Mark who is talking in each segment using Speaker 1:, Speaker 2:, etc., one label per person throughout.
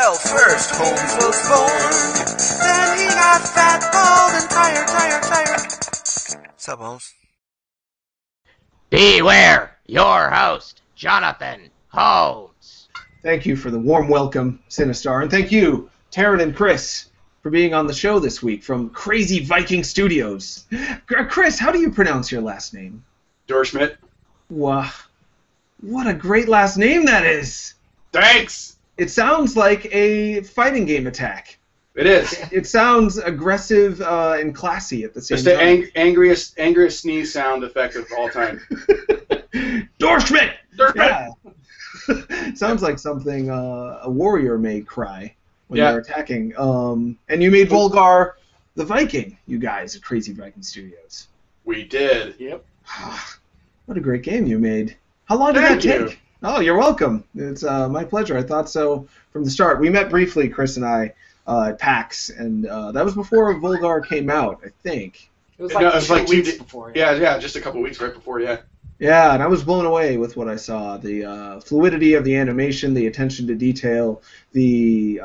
Speaker 1: Well, first Holmes was born, then he got fat, bald, and tired. Sup, Holmes?
Speaker 2: Beware, your host, Jonathan Holmes.
Speaker 3: Thank you for the warm welcome, Sinistar, and thank you, Taron and Chris, for being on the show this week from Crazy Viking Studios. Chris, how do you pronounce your last name?
Speaker 4: Durrschmidt.
Speaker 3: Wow, what a great last name that is!
Speaker 4: Thanks!
Speaker 3: It sounds like a fighting game attack.
Speaker 4: It is.
Speaker 3: It sounds aggressive and classy at the same
Speaker 4: It's
Speaker 3: time.
Speaker 4: the angriest sneeze sound effect of all time.
Speaker 3: Durrschmidt!
Speaker 4: Durrschmidt!
Speaker 3: Yeah. Sounds like something a warrior may cry when
Speaker 4: Yeah.
Speaker 3: they're attacking. And you made Volgarr the Viking, you guys, at Crazy Viking Studios.
Speaker 4: We did.
Speaker 2: Yep.
Speaker 3: What a great game you made. How long did
Speaker 4: Thank
Speaker 3: that take?
Speaker 4: you.
Speaker 3: Oh, you're welcome. It's my pleasure. I thought so from the start. We met briefly, Chris and I, at PAX, and that was before Volgarr came out, I think.
Speaker 2: It was
Speaker 4: No,
Speaker 2: like,
Speaker 4: it was like
Speaker 2: 2
Speaker 4: 2
Speaker 2: weeks
Speaker 4: days
Speaker 2: before.
Speaker 4: Yeah, just a couple weeks right before, yeah.
Speaker 3: Yeah, and I was blown away with what I saw. The fluidity of the animation, the attention to detail, the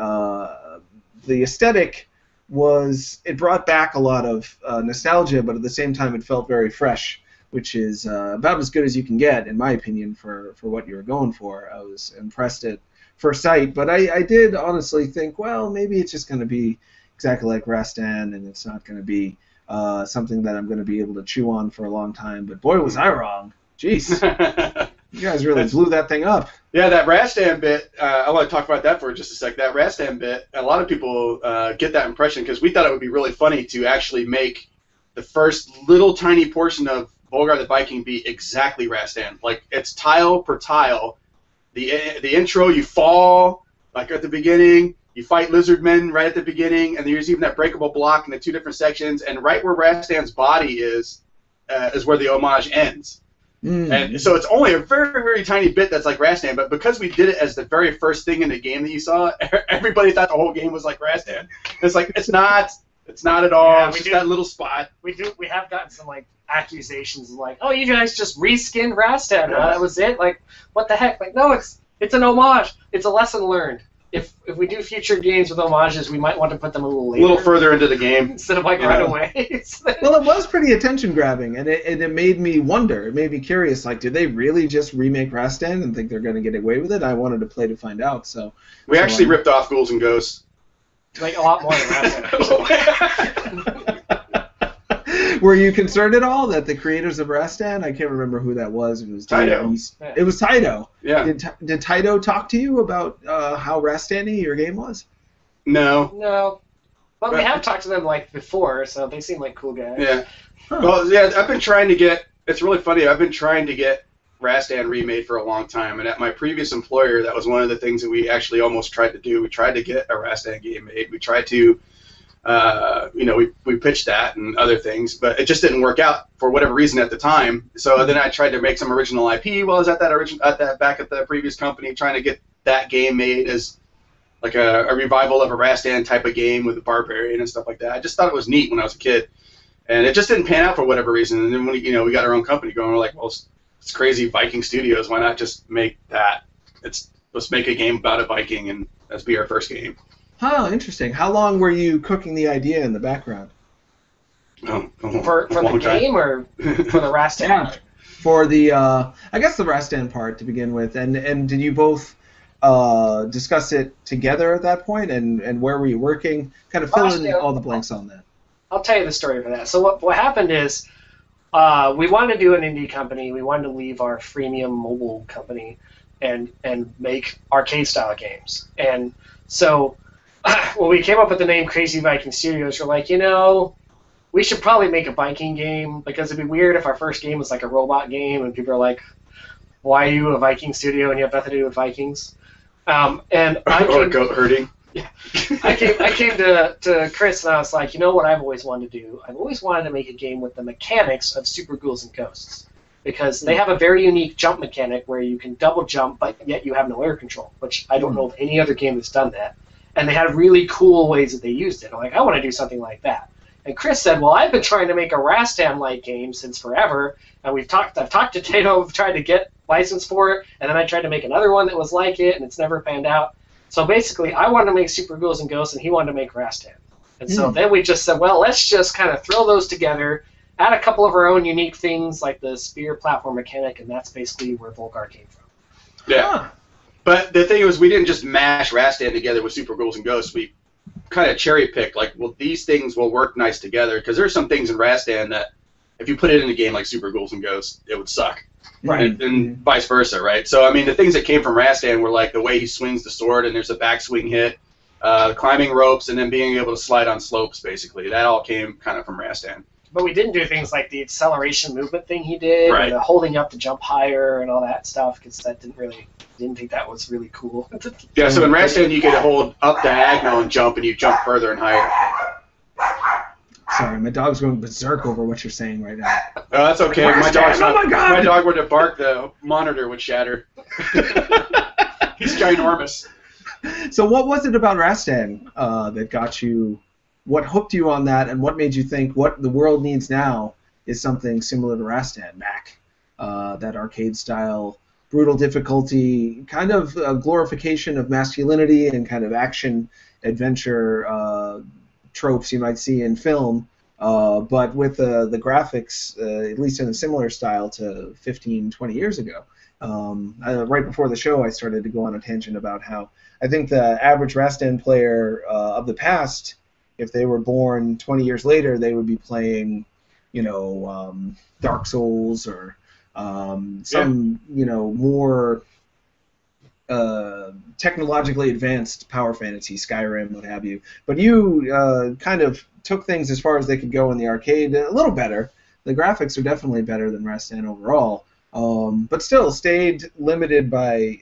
Speaker 3: aesthetic it brought back a lot of nostalgia, but at the same time it felt very fresh, which is about as good as you can get, in my opinion, for what you were going for. I was impressed at first sight, but I did honestly think, well, maybe it's just going to be exactly like Rastan, and it's not going to be something that I'm going to be able to chew on for a long time. But boy, was I wrong. Jeez. You guys really blew that thing up.
Speaker 4: Yeah, that Rastan bit, I want to talk about that for just a sec. That Rastan bit, a lot of people get that impression because we thought it would be really funny to actually make the first little tiny portion of Volgarr the Viking be exactly Rastan. Like, it's tile per tile. The intro, you fall, like at the beginning, you fight lizardmen right at the beginning, and there's even that breakable block in the 2 different sections, and right where Rastan's body is where the homage ends. And so it's only a very, very tiny bit that's like Rastan, but because we did it as the very first thing in the game that you saw, everybody thought the whole game was like Rastan. It's like, it's not at all.
Speaker 5: Yeah,
Speaker 4: it's just that little spot.
Speaker 5: We have gotten some like accusations of like, oh, you guys just reskinned Rastan. That was it. Like, what the heck? Like, no, it's an homage. It's a lesson learned. If we do future games with homages, we might want to put them a little later.
Speaker 4: A little further into the game.
Speaker 5: Instead of like right away.
Speaker 3: Well, it was pretty attention grabbing, and it made me wonder. It made me curious. Like, did they really just remake Rastan and think they're going to get away with it? I wanted to play to find out. So
Speaker 4: We actually ripped off Ghouls and Ghosts.
Speaker 5: Like a lot more than Rastan.
Speaker 3: Were you concerned at all that the creators of Rastan? I can't remember who that was. It was
Speaker 4: Taito.
Speaker 3: It was Taito.
Speaker 4: Yeah.
Speaker 3: Did Taito talk to you about how Rastan-y your game was?
Speaker 4: No.
Speaker 5: No. But we have talked to them like before, so they seem like cool guys.
Speaker 4: Yeah.
Speaker 3: Huh.
Speaker 4: Well, yeah, I've been trying to get. It's really funny. I've been trying to get Rastan remade for a long time, and at my previous employer, that was one of the things that we actually almost tried to do. We tried to get a Rastan game made. We tried to, we pitched that and other things, but it just didn't work out for whatever reason at the time. So then I tried to make some original IP while I was at back at the previous company, trying to get that game made as like a revival of a Rastan type of game with a barbarian and stuff like that. I just thought it was neat when I was a kid, and it just didn't pan out for whatever reason. And then when we got our own company going, we're like, well, it's Crazy Viking Studios. Why not just make that? Let's make a game about a Viking, and let's be our first game.
Speaker 3: Oh, interesting. How long were you cooking the idea in the background?
Speaker 5: For the game or for the Rastan?
Speaker 3: Yeah. For the, I guess the Rastan part to begin with, and did you both discuss it together at that point, and where were you working? Kind of fill in all the blanks on that.
Speaker 5: I'll tell you the story for that. So what happened is we wanted to do an indie company. We wanted to leave our freemium mobile company and make arcade-style games. And so when we came up with the name Crazy Viking Studios, we're like, we should probably make a Viking game because it'd be weird if our first game was like a robot game and people are like, why are you a Viking studio and you have nothing to do with Vikings?
Speaker 4: Or goat herding.
Speaker 5: Yeah. I came to Chris and I was like, you know what I've always wanted to do? I've always wanted to make a game with the mechanics of Super Ghouls and Ghosts. Because they have a very unique jump mechanic where you can double jump, but yet you have no air control, which I don't know of any other game that's done that. And they had really cool ways that they used it. I'm like, I want to do something like that. And Chris said, well, I've been trying to make a Rastan-like game since forever, and I've talked to Tato, tried to get license for it, and then I tried to make another one that was like it, and it's never panned out. So basically, I wanted to make Super Ghouls and Ghosts, and he wanted to make Rastan. And so then we just said, well, let's just kind of throw those together, add a couple of our own unique things like the spear platform mechanic, and that's basically where Volgarr came from.
Speaker 4: Yeah. But the thing was, we didn't just mash Rastan together with Super Ghouls and Ghosts. We kind of cherry picked, like, well, these things will work nice together, because there's some things in Rastan that if you put it in a game like Super Ghouls and Ghosts, it would suck.
Speaker 5: Right.
Speaker 4: And vice versa, right? So, I mean, the things that came from Rastan were like the way he swings the sword and there's a backswing hit, climbing ropes, and then being able to slide on slopes, basically. That all came kind of from Rastan.
Speaker 5: But we didn't do things like the acceleration movement thing he did,
Speaker 4: Right.
Speaker 5: or the holding up to jump higher and all that stuff, because that didn't think that was really cool.
Speaker 4: Yeah, so in Rastan, you could hold up diagonal and jump, and you jump further and higher.
Speaker 3: Sorry, my dog's going berserk over what you're saying right now.
Speaker 4: Oh, that's okay. My dog were to bark, the monitor would shatter. He's ginormous.
Speaker 3: So what was it about Rastan that got you, what hooked you on that, and what made you think what the world needs now is something similar to Rastan back? That arcade-style, brutal difficulty, kind of a glorification of masculinity and kind of action-adventure tropes you might see in film, but with the graphics, at least in a similar style to 15, 20 years ago. Right before the show, I started to go on a tangent about how I think the average Rastan player of the past, if they were born 20 years later, they would be playing, Dark Souls or some, more technologically advanced power fantasy, Skyrim, what have you. But you kind of took things as far as they could go in the arcade a little better. The graphics are definitely better than Rastan overall, but still stayed limited by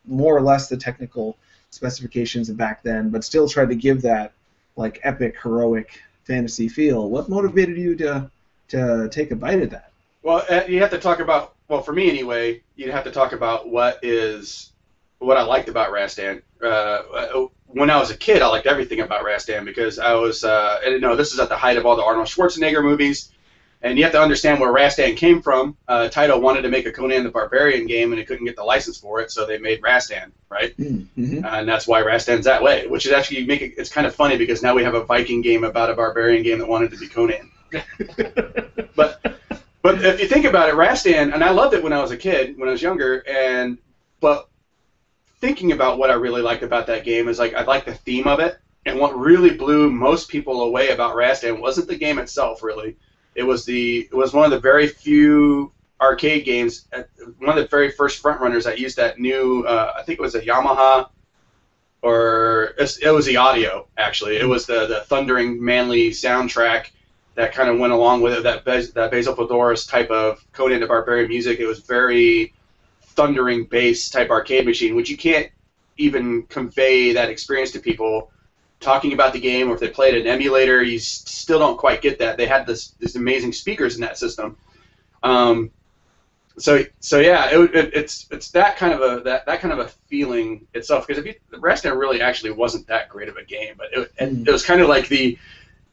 Speaker 3: more or less the technical specifications of back then, but still tried to give that like epic, heroic fantasy feel. What motivated you to take a bite at that?
Speaker 4: Well, you have to talk about, well, for me anyway, you'd have to talk about what I liked about Rastan. When I was a kid, I liked everything about Rastan because I was, this is at the height of all the Arnold Schwarzenegger movies, and you have to understand where Rastan came from. Taito wanted to make a Conan the Barbarian game, and he couldn't get the license for it, so they made Rastan, right?
Speaker 3: Mm-hmm.
Speaker 4: And that's why Rastan's that way, which is actually it's kind of funny because now we have a Viking game about a barbarian game that wanted to be Conan. But if you think about it, Rastan, and I loved it when I was a kid, when I was younger, but thinking about what I really liked about that game is like I liked the theme of it, and what really blew most people away about Rastan wasn't the game itself, really. It was one of the very few arcade games, one of the very first front runners that used that new, I think it was a Yamaha, or it was the audio actually. It was the thundering manly soundtrack that kind of went along with it, that Basil Fedor's type of Conan the Barbarian music. It was very thundering bass type arcade machine, which you can't even convey that experience to people talking about the game, or if they played an emulator, you still don't quite get that. They had these amazing speakers in that system. So yeah, it's that kind of a feeling itself. Because Rastan really actually wasn't that great of a game, but it was kind of like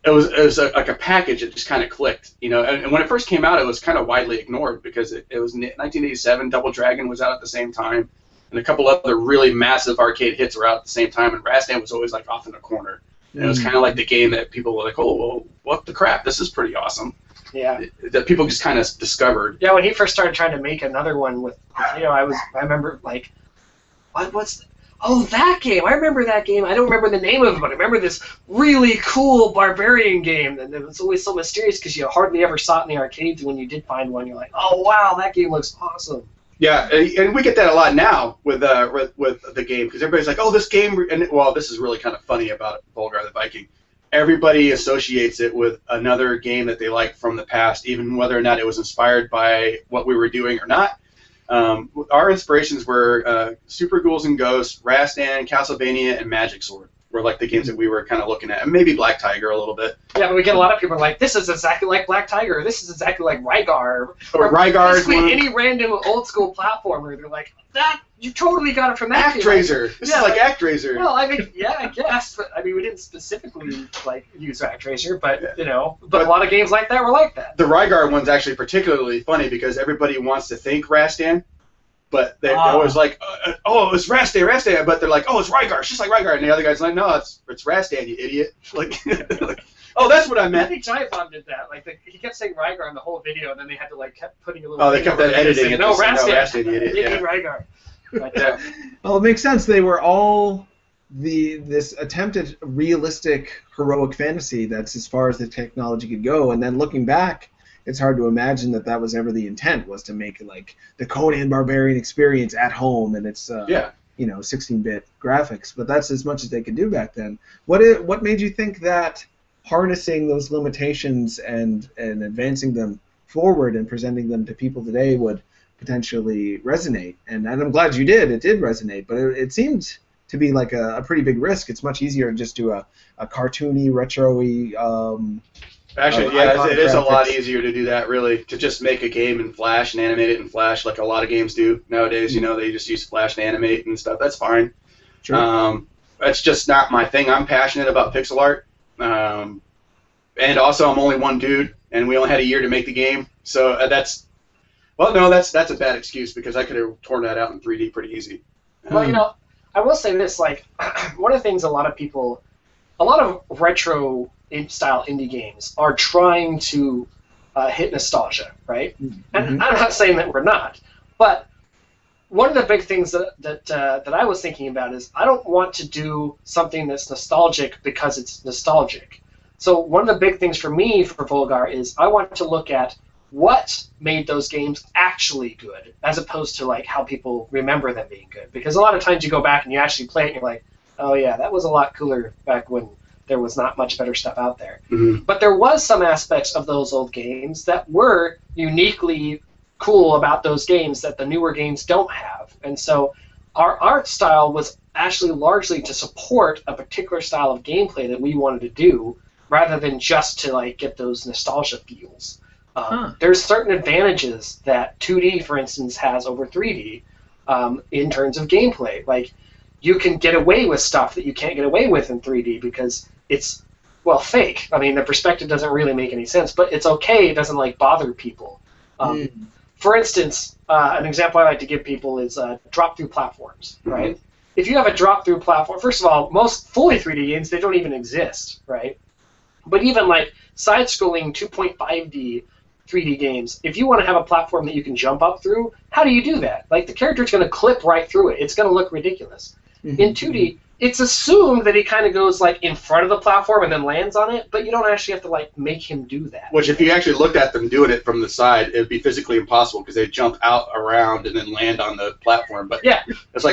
Speaker 4: it was like a package that just kind of clicked, And when it first came out, it was kind of widely ignored because it was 1987. Double Dragon was out at the same time, and a couple other really massive arcade hits were out at the same time. And Rastan was always like off in the corner. And it was kind of like the game that people were like, "Oh, well, what the crap? This is pretty awesome."
Speaker 5: Yeah.
Speaker 4: That people just kind of discovered.
Speaker 5: Yeah, when he first started trying to make another one with, I remember like, what's. Oh, that game! I remember that game. I don't remember the name of it, but I remember this really cool barbarian game, and it was always so mysterious because you hardly ever saw it in the arcades. And when you did find one, you're like, "Oh wow, that game looks awesome."
Speaker 4: Yeah, and we get that a lot now with the game because everybody's like, "Oh, this game," and this is really kind of funny about Volgarr the Viking. Everybody associates it with another game that they like from the past, even whether or not it was inspired by what we were doing or not. Our inspirations were Super Ghouls and Ghosts, Rastan, Castlevania, and Magic Sword were like the games that we were kind of looking at, and maybe Black Tiger a little bit.
Speaker 5: Yeah, but we get a lot of people like, this is exactly like Black Tiger, this is exactly like Rygar.
Speaker 4: Or Rygar.
Speaker 5: Basically any random old school platformer, they're like, that, you totally got it from that game.
Speaker 4: ActRaiser. This is like ActRaiser.
Speaker 5: Well, I mean, yeah, I guess, but I mean, we didn't specifically like use ActRaiser, but but a lot of games like that were like that.
Speaker 4: The Rygar one's actually particularly funny because everybody wants to think Rastan, but they're always like, oh, it's Rastan, but they're like, oh, it's Rygar, it's just like Rygar, and the other guy's like, no, it's Rastan, you idiot. Like, oh, that's what I meant.
Speaker 5: I think Giant Bomb did that. Like, he kept saying Rygar in the whole video, and then they had to like kept putting a little.
Speaker 4: Oh, they kept editing it.
Speaker 5: No, Rastan,
Speaker 4: you idiot.
Speaker 5: You mean Rygar. But,
Speaker 3: well, it makes sense. They were all this attempted realistic heroic fantasy that's as far as the technology could go, and then looking back, it's hard to imagine that was ever the intent, was to make like the Conan Barbarian experience at home, and it's 16-bit graphics. But that's as much as they could do back then. What made you think that harnessing those limitations and advancing them forward and presenting them to people today would potentially resonate? And I'm glad you did. It did resonate, but it seemed to be like a pretty big risk. It's much easier to just do a cartoony, retro-y.
Speaker 4: Actually, yeah, it is a lot easier to do that, really, to just make a game in Flash and animate it in Flash like a lot of games do nowadays. You know, they just use Flash to animate and stuff. That's fine.
Speaker 3: Sure.
Speaker 4: That's just not my thing. I'm passionate about pixel art. And also, I'm only one dude, and we only had a year to make the game. So that's a bad excuse, because I could have torn that out in 3D pretty easy.
Speaker 5: Well, you know, I will say this, like, one of the things a lot of retro style indie games are trying to hit nostalgia, right? Mm-hmm. And I'm not saying that we're not, but one of the big things that I was thinking about is I don't want to do something that's nostalgic because it's nostalgic. So one of the big things for me for Volgarr is I want to look at what made those games actually good, as opposed to like how people remember them being good. Because a lot of times you go back and you actually play it and you're like, oh yeah, that was a lot cooler back when there was not much better stuff out there. Mm-hmm. But there was some aspects of those old games that were uniquely cool about those games that the newer games don't have. And so our art style was actually largely to support a particular style of gameplay that we wanted to do, rather than just to like get those nostalgia feels. There's certain advantages that 2D, for instance, has over 3D in terms of gameplay. Like, you can get away with stuff that you can't get away with in 3D because it's, well, fake. I mean, the perspective doesn't really make any sense, but it's okay. It doesn't, like, bother people. For instance, an example I like to give people is drop-through platforms, right? If you have a drop-through platform, first of all, most fully 3D games, they don't even exist, right? But even, like, side-scrolling 2.5D 3D games, if you want to have a platform that you can jump up through, how do you do that? Like, the character's going to clip right through it. It's going to look ridiculous. In 2D, it's assumed that he kind of goes, like, in front of the platform and then lands on it, but you don't actually have to, like, make him do that.
Speaker 4: Which, if you actually looked at them doing it from the side, it would be physically impossible, because they jump out, around, and then land on the platform. But yeah, it's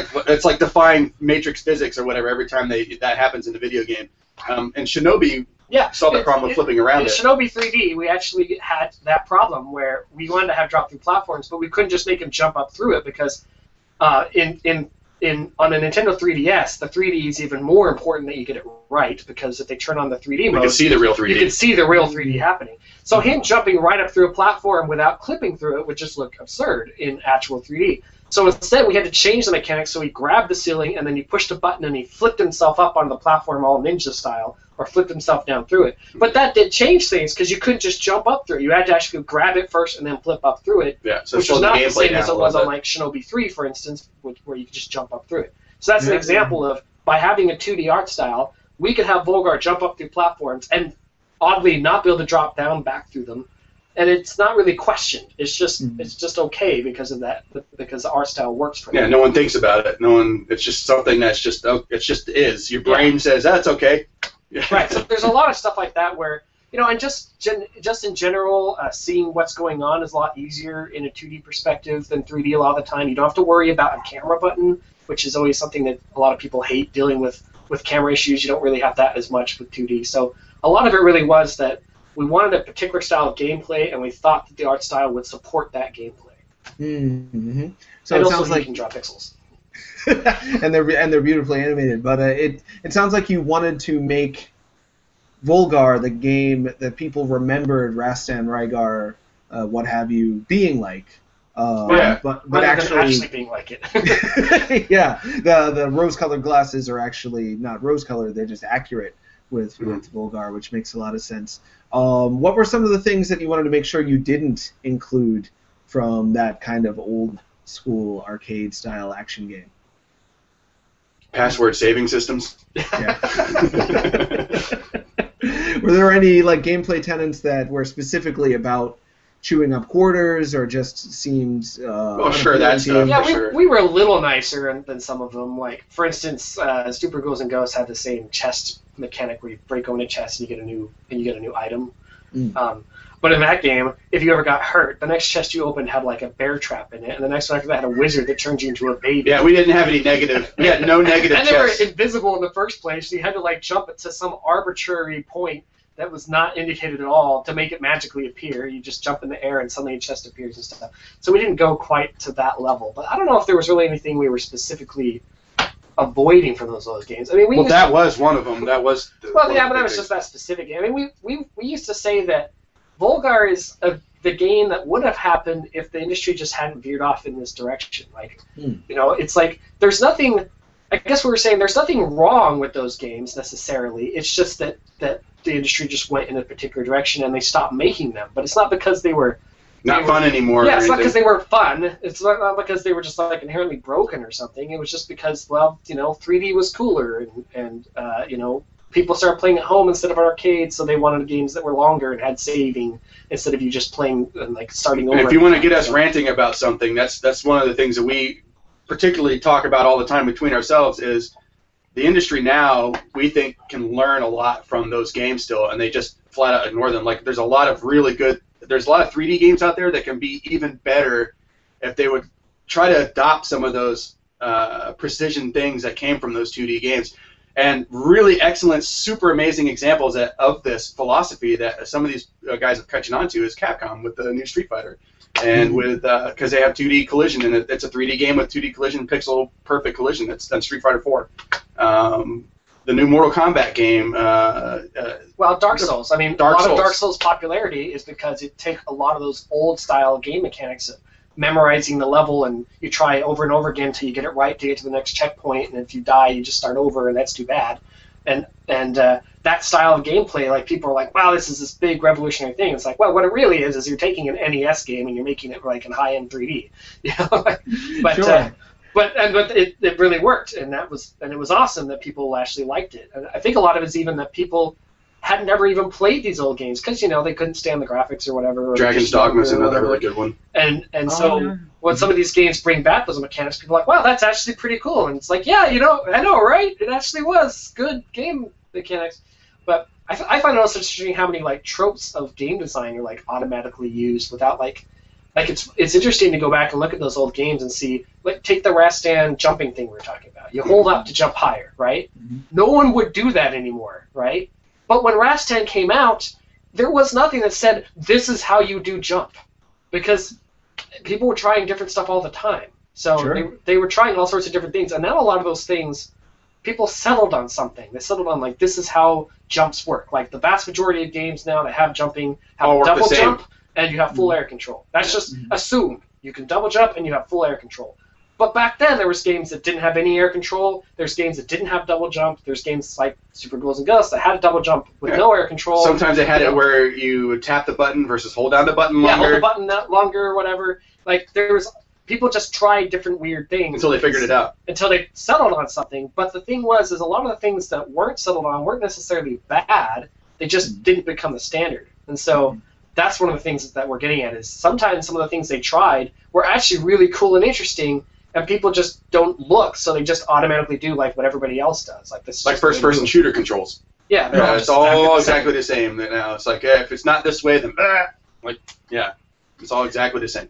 Speaker 4: like defying matrix physics or whatever every time that happens in the video game. And Shinobi solved the problem of flipping around it.
Speaker 5: In Shinobi 3D, we actually had that problem where we wanted to have drop-through platforms, but we couldn't just make him jump up through it, because on a Nintendo 3DS, the 3D is even more important that you get it right, because if they turn on the 3D mode,
Speaker 4: you can see the real 3D.
Speaker 5: You can see the real 3D happening. So him jumping right up through a platform without clipping through it would just look absurd in actual 3D. So instead, we had to change the mechanics, so he grabbed the ceiling, and then he pushed a button, and he flipped himself up on the platform all ninja style, or flipped himself down through it. But that did change things, because you couldn't just jump up through it. You had to actually grab it first and then flip up through it, which was not the same as it was on like Shinobi 3, for instance, where you could just jump up through it. So that's an example of, by having a 2D art style, we could have Volgarr jump up through platforms and oddly not be able to drop down back through them. And it's not really questioned. It's just okay because of that, because the art style works for
Speaker 4: them. Yeah, no one thinks about it. No one. It's just something that's just is. Your brain says that's okay.
Speaker 5: Right. So there's a lot of stuff like that where, you know, and just in general, seeing what's going on is a lot easier in a 2D perspective than 3D a lot of the time. You don't have to worry about a camera button, which is always something that a lot of people hate, dealing with camera issues. You don't really have that as much with 2D. So a lot of it really was that we wanted a particular style of gameplay, and we thought that the art style would support that gameplay.
Speaker 3: Mm-hmm. So
Speaker 5: and
Speaker 3: it
Speaker 5: also
Speaker 3: sounds like
Speaker 5: you can draw pixels.
Speaker 3: and they're beautifully animated. But it sounds like you wanted to make Volgarr the game that people remembered Rastan, Rygar, what have you, being like. But
Speaker 5: actually being like it.
Speaker 3: Yeah, the rose-colored glasses are actually not rose-colored; they're just accurate with Volgarr, which makes a lot of sense. What were some of the things that you wanted to make sure you didn't include from that kind of old school arcade style action game.
Speaker 4: Password saving systems.
Speaker 3: Yeah. Were there any like gameplay tenets that were specifically about chewing up quarters, or just seemed?
Speaker 4: Oh, sure, that stuff.
Speaker 5: Yeah,
Speaker 4: sure.
Speaker 5: we were a little nicer than some of them. Like, for instance, Super Ghouls and Ghosts had the same chest mechanic where you break open a chest and you get a new item. But in that game, if you ever got hurt, the next chest you opened had like a bear trap in it, and the next one after that had a wizard that turned you into a baby.
Speaker 4: Yeah, we didn't have any negative. We had no negative
Speaker 5: And they were
Speaker 4: chests.
Speaker 5: invisible in the first place, so you had to like jump it to some arbitrary point that was not indicated at all to make it magically appear. You just jump in the air and suddenly a chest appears and stuff. So we didn't go quite to that level. But I don't know if there was really anything we were specifically avoiding from those games. I mean,
Speaker 4: that was one of them. That was.
Speaker 5: But that was just that specific game. I mean, we used to say that Volgarr is the game that would have happened if the industry just hadn't veered off in this direction. Like, it's like there's nothing. I guess we were saying there's nothing wrong with those games necessarily. It's just that the industry just went in a particular direction and they stopped making them. But it's not because they were
Speaker 4: not fun anymore.
Speaker 5: Yeah, it's not because they were fun. It's not because they were just like inherently broken or something. It was just because 3D was cooler and people started playing at home instead of arcades, so they wanted games that were longer and had saving instead of you just playing and like starting over.
Speaker 4: And if you want to get us ranting about something, that's one of the things that we particularly talk about all the time between ourselves is the industry now, we think, can learn a lot from those games still, and they just flat out ignore them. Like, there's a lot of 3D games out there that can be even better if they would try to adopt some of those precision things that came from those 2D games. And really excellent, super amazing examples of this philosophy that some of these guys are catching on to is Capcom with the new Street Fighter. And with because they have 2D collision, and it's a 3D game with 2D collision, pixel perfect collision. That's Street Fighter 4. The new Mortal Kombat game.
Speaker 5: Dark Souls. I mean, a lot of Dark Souls popularity is because it takes a lot of those old style game mechanics of memorizing the level, and you try over and over again until you get it right to get to the next checkpoint, and if you die, you just start over, and that's too bad. And that style of gameplay, like, people are like, wow, this is this big revolutionary thing. It's like, well, what it really is you're taking an NES game and you're making it like in high-end 3D. But
Speaker 3: sure.
Speaker 5: But it really worked, and it was awesome that people actually liked it. And I think a lot of it's even that people had never even played these old games because they couldn't stand the graphics or whatever.
Speaker 4: Dragon's Dogma is another really good one.
Speaker 5: And so when some of these games bring back those mechanics, people are like, wow, that's actually pretty cool. And it's like, yeah, I know, right? It actually was good game mechanics. But I find it also interesting how many like tropes of game design are like automatically used without like it's interesting to go back and look at those old games and see, like, take the Rastan jumping thing we were talking about. You hold up to jump higher, right? No one would do that anymore, right? But when Rastan came out, there was nothing that said, this is how you do jump. Because people were trying different stuff all the time. So
Speaker 3: Sure.
Speaker 5: they were trying all sorts of different things. And now a lot of those things, people settled on something. They settled on, like, this is how jumps work. Like, the vast majority of games now that have jumping have
Speaker 4: All
Speaker 5: a
Speaker 4: work the
Speaker 5: double
Speaker 4: same.
Speaker 5: jump and you have full air control. That's just assumed. You can double jump and you have full air control. But back then, there was games that didn't have any air control. There's games that didn't have double jump. There's games like Super Ghouls and Ghosts that had a double jump with no air control.
Speaker 4: Sometimes they had it where you would tap the button versus hold down the button longer.
Speaker 5: Yeah, hold the button longer or whatever. Like, people just tried different weird things.
Speaker 4: Until they figured it out.
Speaker 5: Until they settled on something. But the thing is a lot of the things that weren't settled on weren't necessarily bad. They just didn't become the standard. And so that's one of the things that we're getting at is sometimes some of the things they tried were actually really cool and interesting, and people just don't look, so they just automatically do like what everybody else does. Like this,
Speaker 4: Like first-person shooter controls.
Speaker 5: Yeah,
Speaker 4: It's all exactly the same now. It's like, if it's not this way, then it's all exactly the same.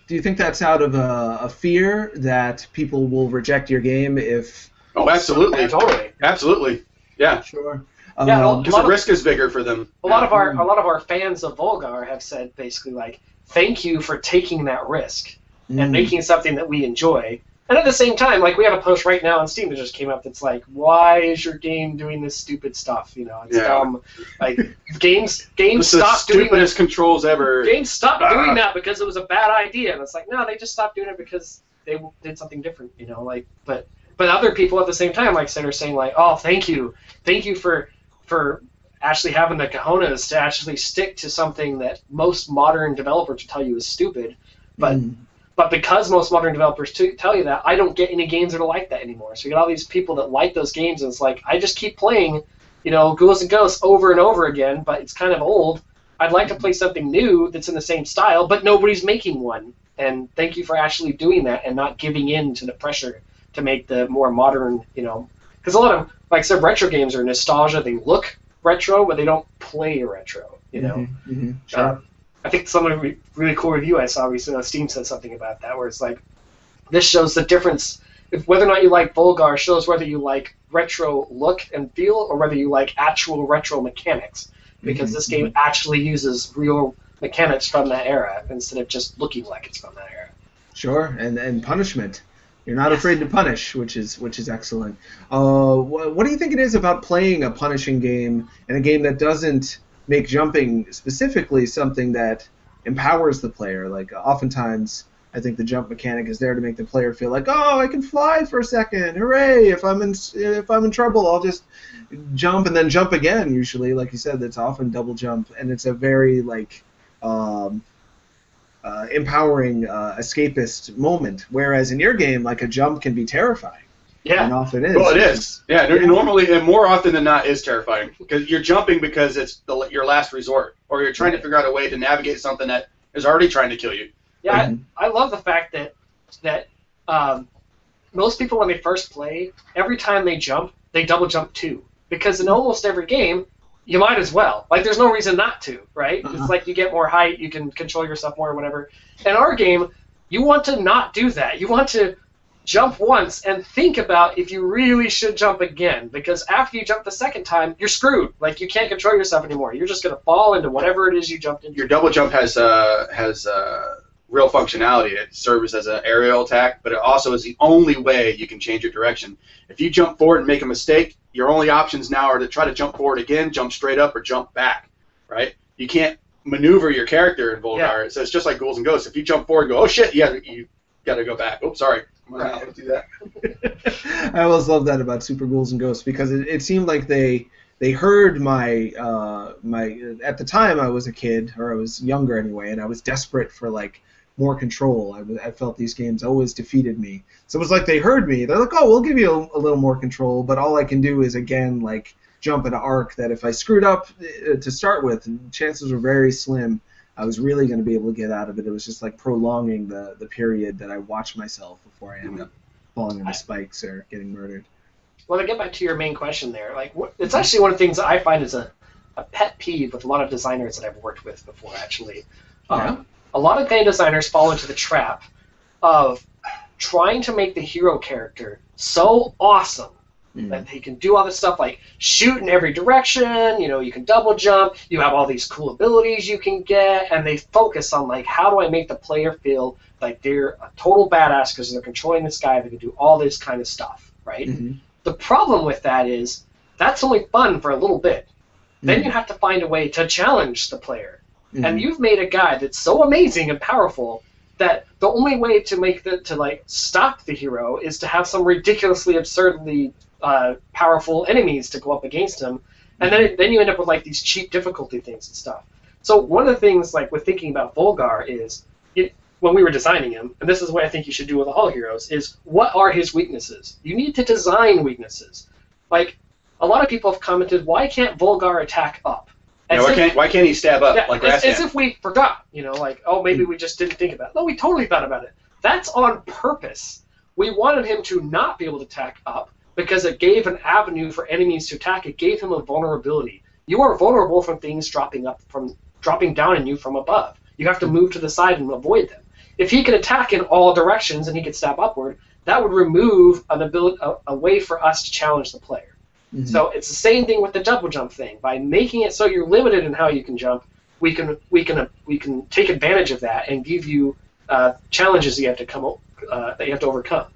Speaker 3: Do you think that's out of a fear that people will reject your game if?
Speaker 4: Oh, absolutely,
Speaker 5: totally,
Speaker 4: absolutely, yeah.
Speaker 3: Sure.
Speaker 4: Because the risk is bigger for them.
Speaker 5: A lot of our fans of Volgarr have said basically like, thank you for taking that risk and making something that we enjoy. And at the same time, like, we have a post right now on Steam that just came up that's like, why is your game doing this stupid stuff? It's dumb. Like, games stopped doing
Speaker 4: stupidest controls ever.
Speaker 5: Games stopped doing that because it was a bad idea. And it's like, no, they just stopped doing it because they did something different. But other people at the same time, like, are saying like, oh, thank you for actually having the cojones to actually stick to something that most modern developers would tell you is stupid. But But because most modern developers tell you that, I don't get any games that are like that anymore. So you get all these people that like those games, and it's like, I just keep playing, Ghouls and Ghosts over and over again, but it's kind of old. I'd like to play something new that's in the same style, but nobody's making one. And thank you for actually doing that and not giving in to the pressure to make the more modern, because a lot of, like I said, retro games are nostalgia. They look retro, but they don't play retro,
Speaker 3: Sure.
Speaker 5: I think some of the really cool review I saw recently on Steam said something about that, where it's like, this shows the difference. If whether or not you like Volgarr shows whether you like retro look and feel or whether you like actual retro mechanics, because this game actually uses real mechanics from that era instead of just looking like it's from that era.
Speaker 3: Sure, and punishment. You're not afraid to punish, which is excellent. What do you think it is about playing a punishing game and a game that doesn't make jumping specifically something that empowers the player? Like, oftentimes, I think the jump mechanic is there to make the player feel like, oh, I can fly for a second, hooray! If I'm in trouble, I'll just jump and then jump again. Usually, like you said, that's often double jump, and it's a very empowering escapist moment. Whereas in your game, like, a jump can be terrifying.
Speaker 5: Yeah.
Speaker 3: And often is.
Speaker 4: Well, it is. Yeah, normally, and more often than not, is terrifying because you're jumping because it's your last resort, or you're trying to figure out a way to navigate something that is already trying to kill you.
Speaker 5: Yeah, I love the fact that most people, when they first play, every time they jump, they double jump too, because in almost every game, you might as well. Like, there's no reason not to, right? It's like you get more height, you can control yourself more, or whatever. In our game, you want to not do that. You want to jump once and think about if you really should jump again, because after you jump the second time, you're screwed. Like, you can't control yourself anymore. You're just going to fall into whatever it is you jumped into.
Speaker 4: Your double jump has real functionality. It serves as an aerial attack, but it also is the only way you can change your direction. If you jump forward and make a mistake, your only options now are to try to jump forward again, jump straight up, or jump back, right? You can't maneuver your character in Volgarr. Yeah. So it's just like Ghouls and Ghosts. If you jump forward and go, oh shit, you got to go back. Oops, sorry. I'm not able to do that.
Speaker 3: I always love that about Super Ghouls and Ghosts, because it seemed like they heard my at the time I was a kid, or I was younger anyway, and I was desperate for more control. I felt these games always defeated me. So it was like they heard me. They're like, oh, we'll give you a little more control, but all I can do is, again, jump an arc that if I screwed up to start with, chances were very slim I was really going to be able to get out of it. It was just prolonging the period that I watched myself before I end up falling into spikes or getting murdered.
Speaker 5: Well, to get back to your main question there, it's actually one of the things that I find is a pet peeve with a lot of designers that I've worked with before, actually. A lot of game designers fall into the trap of trying to make the hero character so awesome that he can do all this stuff like shoot in every direction, you can double jump, you have all these cool abilities you can get, and they focus on how do I make the player feel like they're a total badass because they're controlling this guy, they can do all this kind of stuff, right? The problem with that is that's only fun for a little bit. Then you have to find a way to challenge the player. And you've made a guy that's so amazing and powerful that the only way to stop the hero is to have some ridiculously, absurdly powerful enemies to go up against him, and then you end up with these cheap difficulty things and stuff. So one of the things with thinking about Volgarr is when we were designing him, and this is what I think you should do with all heroes, is what are his weaknesses? You need to design weaknesses. A lot of people have commented, why can't Volgarr attack up?
Speaker 4: Why can't he stab up
Speaker 5: as if we forgot, oh, maybe we just didn't think about it. No, we totally thought about it. That's on purpose. We wanted him to not be able to attack up because it gave an avenue for enemies to attack. It gave him a vulnerability. You are vulnerable from things dropping down on you from above. You have to move to the side and avoid them. If he could attack in all directions and he could stab upward, that would remove a way for us to challenge the player. So it's the same thing with the double jump thing. By making it so you're limited in how you can jump, we can take advantage of that and give you challenges that you have to overcome.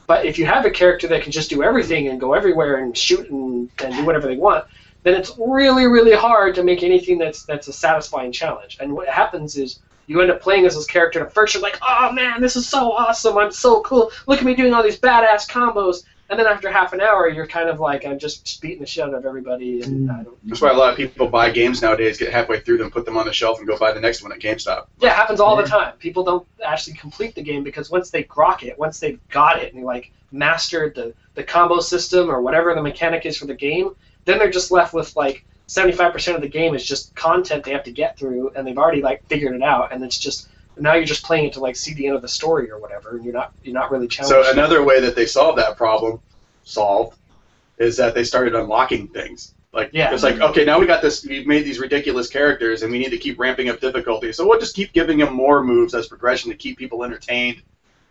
Speaker 5: But if you have a character that can just do everything and go everywhere and shoot and do whatever they want, then it's really, really hard to make anything that's a satisfying challenge. And what happens is you end up playing as this character, and at first you're like, oh man, this is so awesome, I'm so cool, look at me doing all these badass combos. And then after half an hour, you're kind of like, I'm just beating the shit out of everybody. And I don't.
Speaker 4: That's why a lot of people buy games nowadays, get halfway through them, put them on the shelf, and go buy the next one at GameStop.
Speaker 5: Yeah, it happens all the time. People don't actually complete the game because once they grok it, once they've got it and they like mastered the combo system or whatever the mechanic is for the game, then they're just left with like 75% of the game is just content they have to get through, and they've already like figured it out, and it's just now you're just playing it to like see the end of the story or whatever, and you're not really challenged.
Speaker 4: So another way that they solved that problem, is that they started unlocking things. Like it's like, okay, now we got this. We've made these ridiculous characters, and we need to keep ramping up difficulty. So we'll just keep giving them more moves as progression to keep people entertained.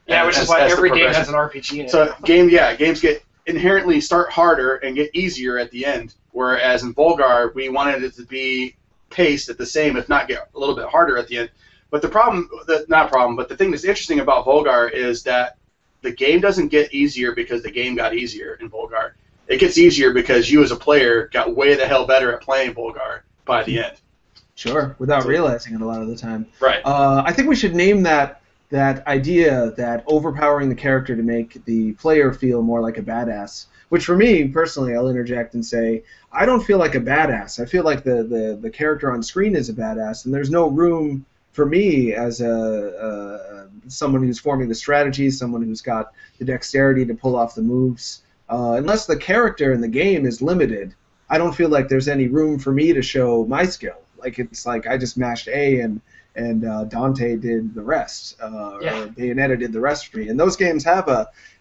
Speaker 5: Yeah, which is why every game has an RPG in it.
Speaker 4: So games get inherently start harder and get easier at the end. Whereas in Volgarr, we wanted it to be paced at the same, if not get a little bit harder at the end. But the thing that's interesting about Volgarr is that the game doesn't get easier because the game got easier in Volgarr. It gets easier because you as a player got way the hell better at playing Volgarr by the end.
Speaker 3: Sure, without realizing it a lot of the time.
Speaker 4: Right.
Speaker 3: I think we should name that idea that overpowering the character to make the player feel more like a badass. Which for me, personally, I'll interject and say, I don't feel like a badass. I feel like the character on screen is a badass, and there's no room for me as someone who's forming the strategy, someone who's got the dexterity to pull off the moves. Unless the character in the game is limited, I don't feel like there's any room for me to show my skill. Like it's like I just mashed A and Dante did the rest, or Bayonetta did the rest for me. And those games have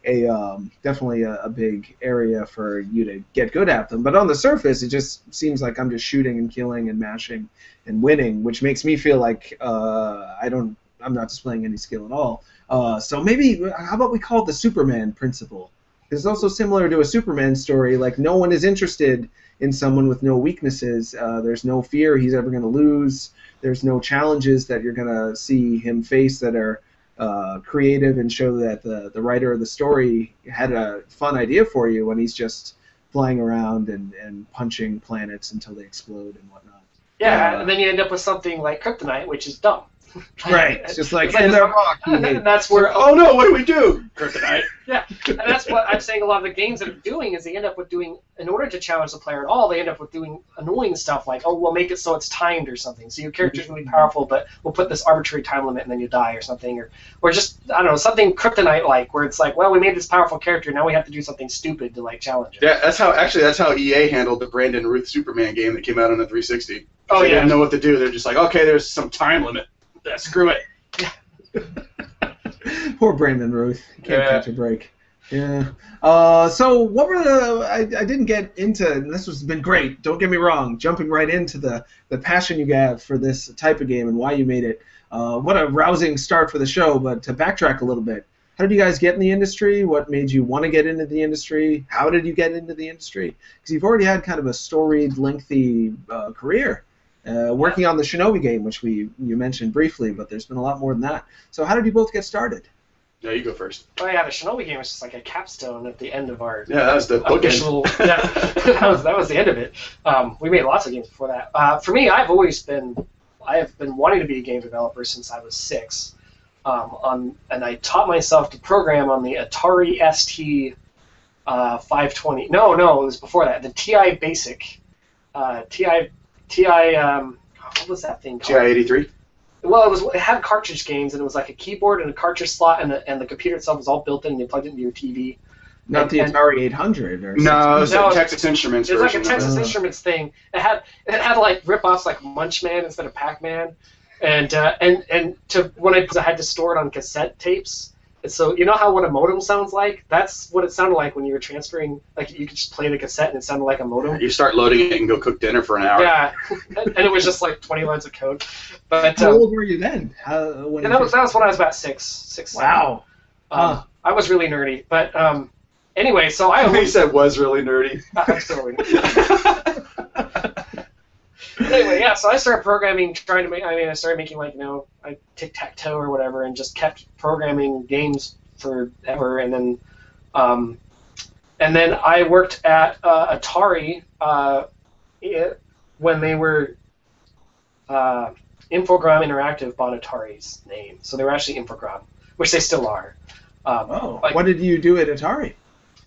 Speaker 3: definitely a big area for you to get good at them. But on the surface, it just seems like I'm just shooting and killing and mashing and winning, which makes me feel like I'm not displaying any skill at all. So maybe, how about we call it the Superman principle? It's also similar to a Superman story. Like, no one is interested in someone with no weaknesses. There's no fear he's ever going to lose. There's no challenges that you're going to see him face that are creative and show that the writer of the story had a fun idea for you when he's just flying around and punching planets until they explode and whatnot.
Speaker 5: Yeah, and then you end up with something like Kryptonite, which is dumb.
Speaker 3: Right. It's just like,
Speaker 5: and that's where,
Speaker 4: oh no, what do we do? Kryptonite.
Speaker 5: Yeah, and that's what I'm saying a lot of the games that are doing is they end up with doing, in order to challenge the player at all, they end up with doing annoying stuff like, oh, we'll make it so it's timed or something. So your character's really powerful, but we'll put this arbitrary time limit and then you die or something. Or just, I don't know, something Kryptonite-like where it's like, well, we made this powerful character, now we have to do something stupid to like challenge it.
Speaker 4: Yeah, that's how EA handled the Brandon Ruth Superman game that came out on the 360.
Speaker 5: Oh,
Speaker 4: they didn't know what to do. They're just like, okay, there's some time limit. Yeah, screw it.
Speaker 3: Poor Brandon Ruth. He can't catch a break. Yeah. So what were I didn't get into, and this has been great, don't get me wrong, jumping right into the passion you have for this type of game and why you made it. What a rousing start for the show, but to backtrack a little bit, how did you guys get in the industry? What made you want to get into the industry? How did you get into the industry? Because you've already had kind of a storied, lengthy career. Working on the Shinobi game, which you mentioned briefly, but there's been a lot more than that. So how did you both get started?
Speaker 4: No, you go first.
Speaker 5: Oh yeah, the Shinobi game was just like a capstone at the end of our
Speaker 4: that was the
Speaker 5: official. Yeah, that was the end of it. We made lots of games before that. For me, I have been wanting to be a game developer since I was 6. And I taught myself to program on the Atari ST 520. No, it was before that. The TI Basic. What was that thing called?
Speaker 4: TI-83?
Speaker 5: Well, it had cartridge games, and it was like a keyboard and a cartridge slot, and the computer itself was all built in, and you plugged it into your TV.
Speaker 3: Not the Atari 800 or
Speaker 4: no, it was a Texas Instruments
Speaker 5: version.
Speaker 4: It was
Speaker 5: like a Texas Instruments thing. It had like rip-offs like Munchman instead of Pac-Man, and when I had to store it on cassette tapes. So you know how what a modem sounds like? That's what it sounded like when you were transferring. Like you could just play the cassette and it sounded like a modem.
Speaker 4: You start loading it and go cook dinner for an hour.
Speaker 5: Yeah, and it was just like 20 lines of code. But
Speaker 3: how old were you then?
Speaker 5: That was when I was about 6.
Speaker 3: Wow.
Speaker 5: I was really nerdy, but anyway, so
Speaker 4: He said was really nerdy.
Speaker 5: I'm still really nerdy. Anyway, yeah, so I started programming, I started making tic-tac-toe or whatever, and just kept programming games forever, and then I worked at Atari when they were Infogram Interactive bought Atari's name, so they were actually Infogram, which they still are.
Speaker 3: What did you do at Atari?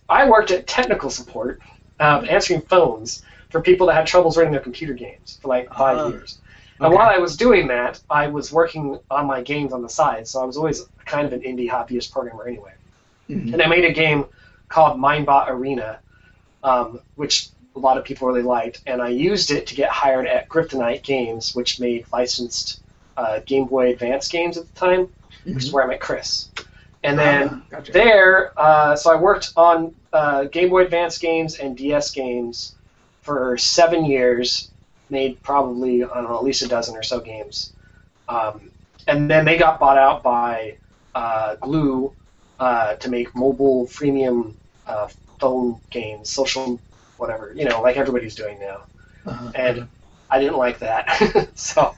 Speaker 5: I worked at technical support, answering phones for people that had troubles running their computer games for like 5 years. And
Speaker 3: Okay.
Speaker 5: while I was doing that, I was working on my games on the side, so I was always kind of an indie hobbyist programmer anyway.
Speaker 3: Mhm.
Speaker 5: And I made a game called Minebot Arena, which a lot of people really liked, and I used it to get hired at Kryptonite Games, which made licensed Game Boy Advance games at the time, which is where I met Chris. And then
Speaker 3: Gotcha.
Speaker 5: there, so I worked on Game Boy Advance games and DS games for 7 years, made probably, I don't know, at least a dozen or so games. And then they got bought out by Glue to make mobile freemium phone games, social whatever, like everybody's doing now. And I didn't like that. so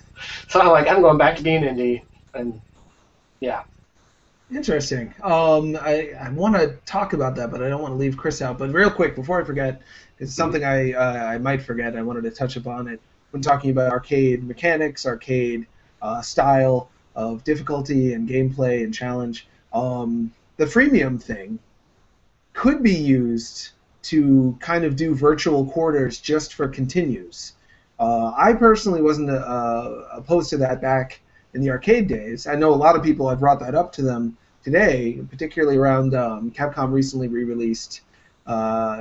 Speaker 5: I'm like, I'm going back to being indie, and yeah.
Speaker 3: Interesting. I want to talk about that, but I don't want to leave Chris out. But real quick, before I forget, it's something I might forget. I wanted to touch upon it when talking about arcade mechanics, arcade style of difficulty and gameplay and challenge. The freemium thing could be used to kind of do virtual quarters just for continues. I personally wasn't opposed to that back in the arcade days. I know a lot of people have brought that up to them today, particularly around Capcom recently re-released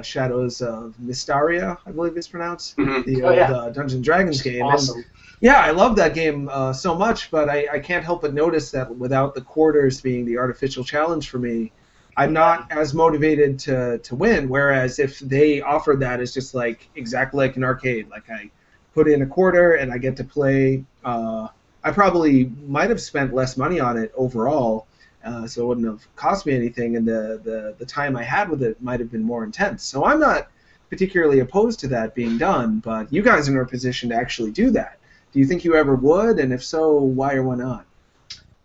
Speaker 3: Shadows of Mysteria, I believe it's pronounced, the old Dungeons & Dragons game.
Speaker 5: Awesome.
Speaker 3: And, yeah, I love that game so much, but I can't help but notice that without the quarters being the artificial challenge for me, I'm not as motivated to win, whereas if they offered that as just like exactly like an arcade, like I put in a quarter and I get to play, I probably might have spent less money on it overall, so it wouldn't have cost me anything, and the time I had with it might have been more intense. So I'm not particularly opposed to that being done, but you guys are in a position to actually do that. Do you think you ever would, and if so, why or why not?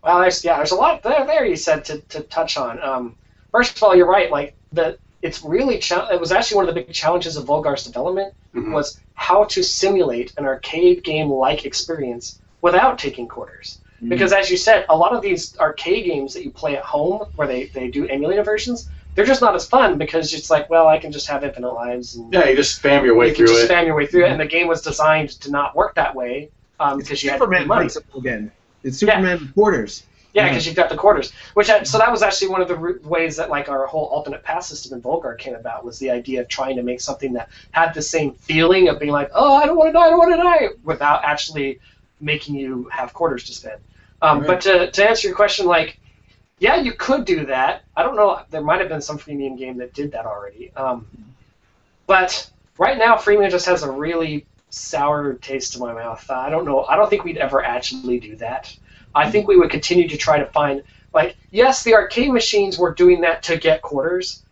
Speaker 5: Well, there's a lot there you said to touch on. First of all, you're right. Like it's really it was actually one of the big challenges of Volgar's development was how to simulate an arcade game-like experience without taking quarters. Because as you said, a lot of these arcade games that you play at home, where they do emulator versions, they're just not as fun because it's like, well, I can just have infinite lives. And
Speaker 4: Yeah, you just spam your way
Speaker 5: you
Speaker 4: through
Speaker 5: can just
Speaker 4: it.
Speaker 5: spam your way through it, and the game was designed to not work that way because you had to pay
Speaker 3: Superman
Speaker 5: money.
Speaker 3: principle again. It's Superman with quarters.
Speaker 5: Yeah, because you've got the quarters. So that was actually one of the ways that like our whole alternate pass system in Volgarr came about, was the idea of trying to make something that had the same feeling of being like, oh, I don't want to die, without actually making you have quarters to spend. But to answer your question, like, yeah, you could do that. I don't know. There might have been some freemium game that did that already. But right now, freemium just has a really sour taste in my mouth. I don't know. I don't think we'd ever actually do that. I think we would continue to try to find, like, yes, the arcade machines were doing that to get quarters.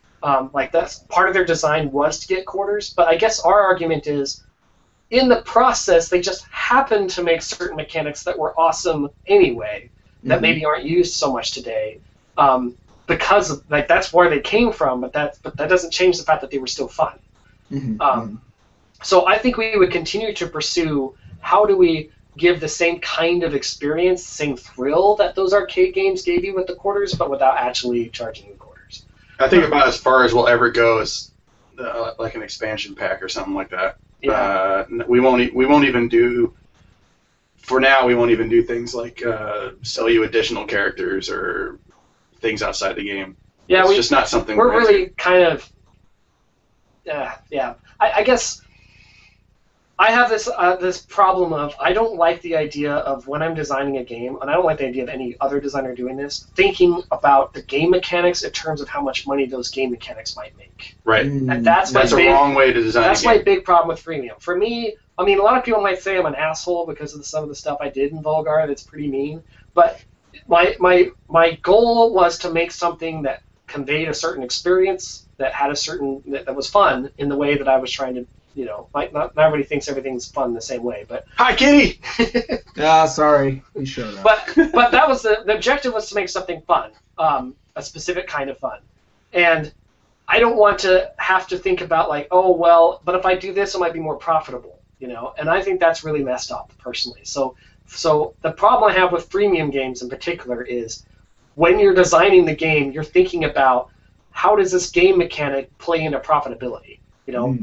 Speaker 5: Like, that's part of their design was to get quarters. But I guess our argument is, in the process, they just happened to make certain mechanics that were awesome anyway, that maybe aren't used so much today, because of, like, that's where they came from. But that doesn't change the fact that they were still fun. So I think we would continue to pursue how do we give the same kind of experience, same thrill that those arcade games gave you with the quarters, but without actually charging you quarters.
Speaker 4: I think about as far as we'll ever go is like an expansion pack or something like that.
Speaker 5: Yeah.
Speaker 4: We won't even do. For now, we won't even do things like sell you additional characters or things outside the game.
Speaker 5: Yeah,
Speaker 4: it's just not something
Speaker 5: we're
Speaker 4: into.
Speaker 5: really kind of. Yeah, I guess I have this problem of I don't like the idea of when I'm designing a game, and I don't like the idea of any other designer doing this, thinking about the game mechanics in terms of how much money those game mechanics might make.
Speaker 4: Right.
Speaker 5: And that's
Speaker 4: a wrong way to design
Speaker 5: That's
Speaker 4: a game.
Speaker 5: my big problem with freemium. For me, I mean, a lot of people might say I'm an asshole because of some of the stuff I did in Volgarr that's pretty mean, but my goal was to make something that conveyed a certain experience, that had a certain that was fun in the way that I was trying to. Like not everybody thinks everything's fun the same way, but
Speaker 4: Hi, Kitty.
Speaker 3: Sorry, we showed up.
Speaker 5: but that was the objective was to make something fun, a specific kind of fun, and I don't want to have to think about like, oh well, but if I do this, it might be more profitable, and I think that's really messed up personally. So the problem I have with freemium games in particular is when you're designing the game, you're thinking about how does this game mechanic play into profitability? You know,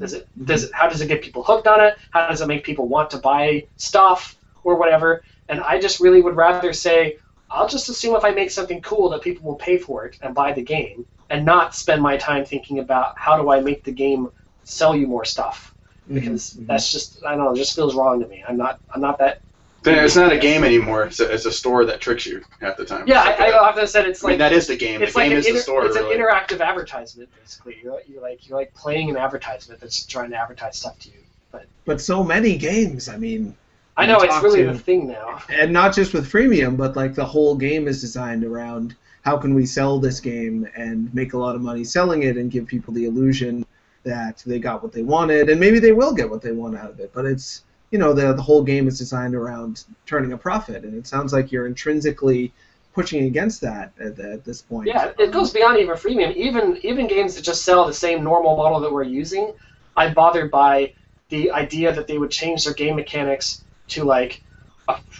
Speaker 5: how does it get people hooked on it? How does it make people want to buy stuff or whatever? And I just really would rather say, I'll just assume if I make something cool that people will pay for it and buy the game, and not spend my time thinking about how do I make the game sell you more stuff, because that's just, I don't know, it just feels wrong to me. I'm not that.
Speaker 4: Then it's not a game anymore. It's a store that tricks you half the time.
Speaker 5: Yeah, I often said it's like.
Speaker 4: I mean, that is the game.
Speaker 5: It's
Speaker 4: the game
Speaker 5: like
Speaker 4: is the store.
Speaker 5: It's
Speaker 4: really.
Speaker 5: an interactive advertisement, basically. You're like playing an advertisement that's trying to advertise stuff to you.
Speaker 3: But so many games. I mean.
Speaker 5: I know it's really the thing now.
Speaker 3: And not just with freemium, but like the whole game is designed around how can we sell this game and make a lot of money selling it and give people the illusion that they got what they wanted, and maybe they will get what they want out of it. But it's, you know, the whole game is designed around turning a profit, and it sounds like you're intrinsically pushing against that at this point.
Speaker 5: Yeah, it goes beyond even freemium. Even games that just sell the same normal model that we're using, I'm bothered by the idea that they would change their game mechanics to like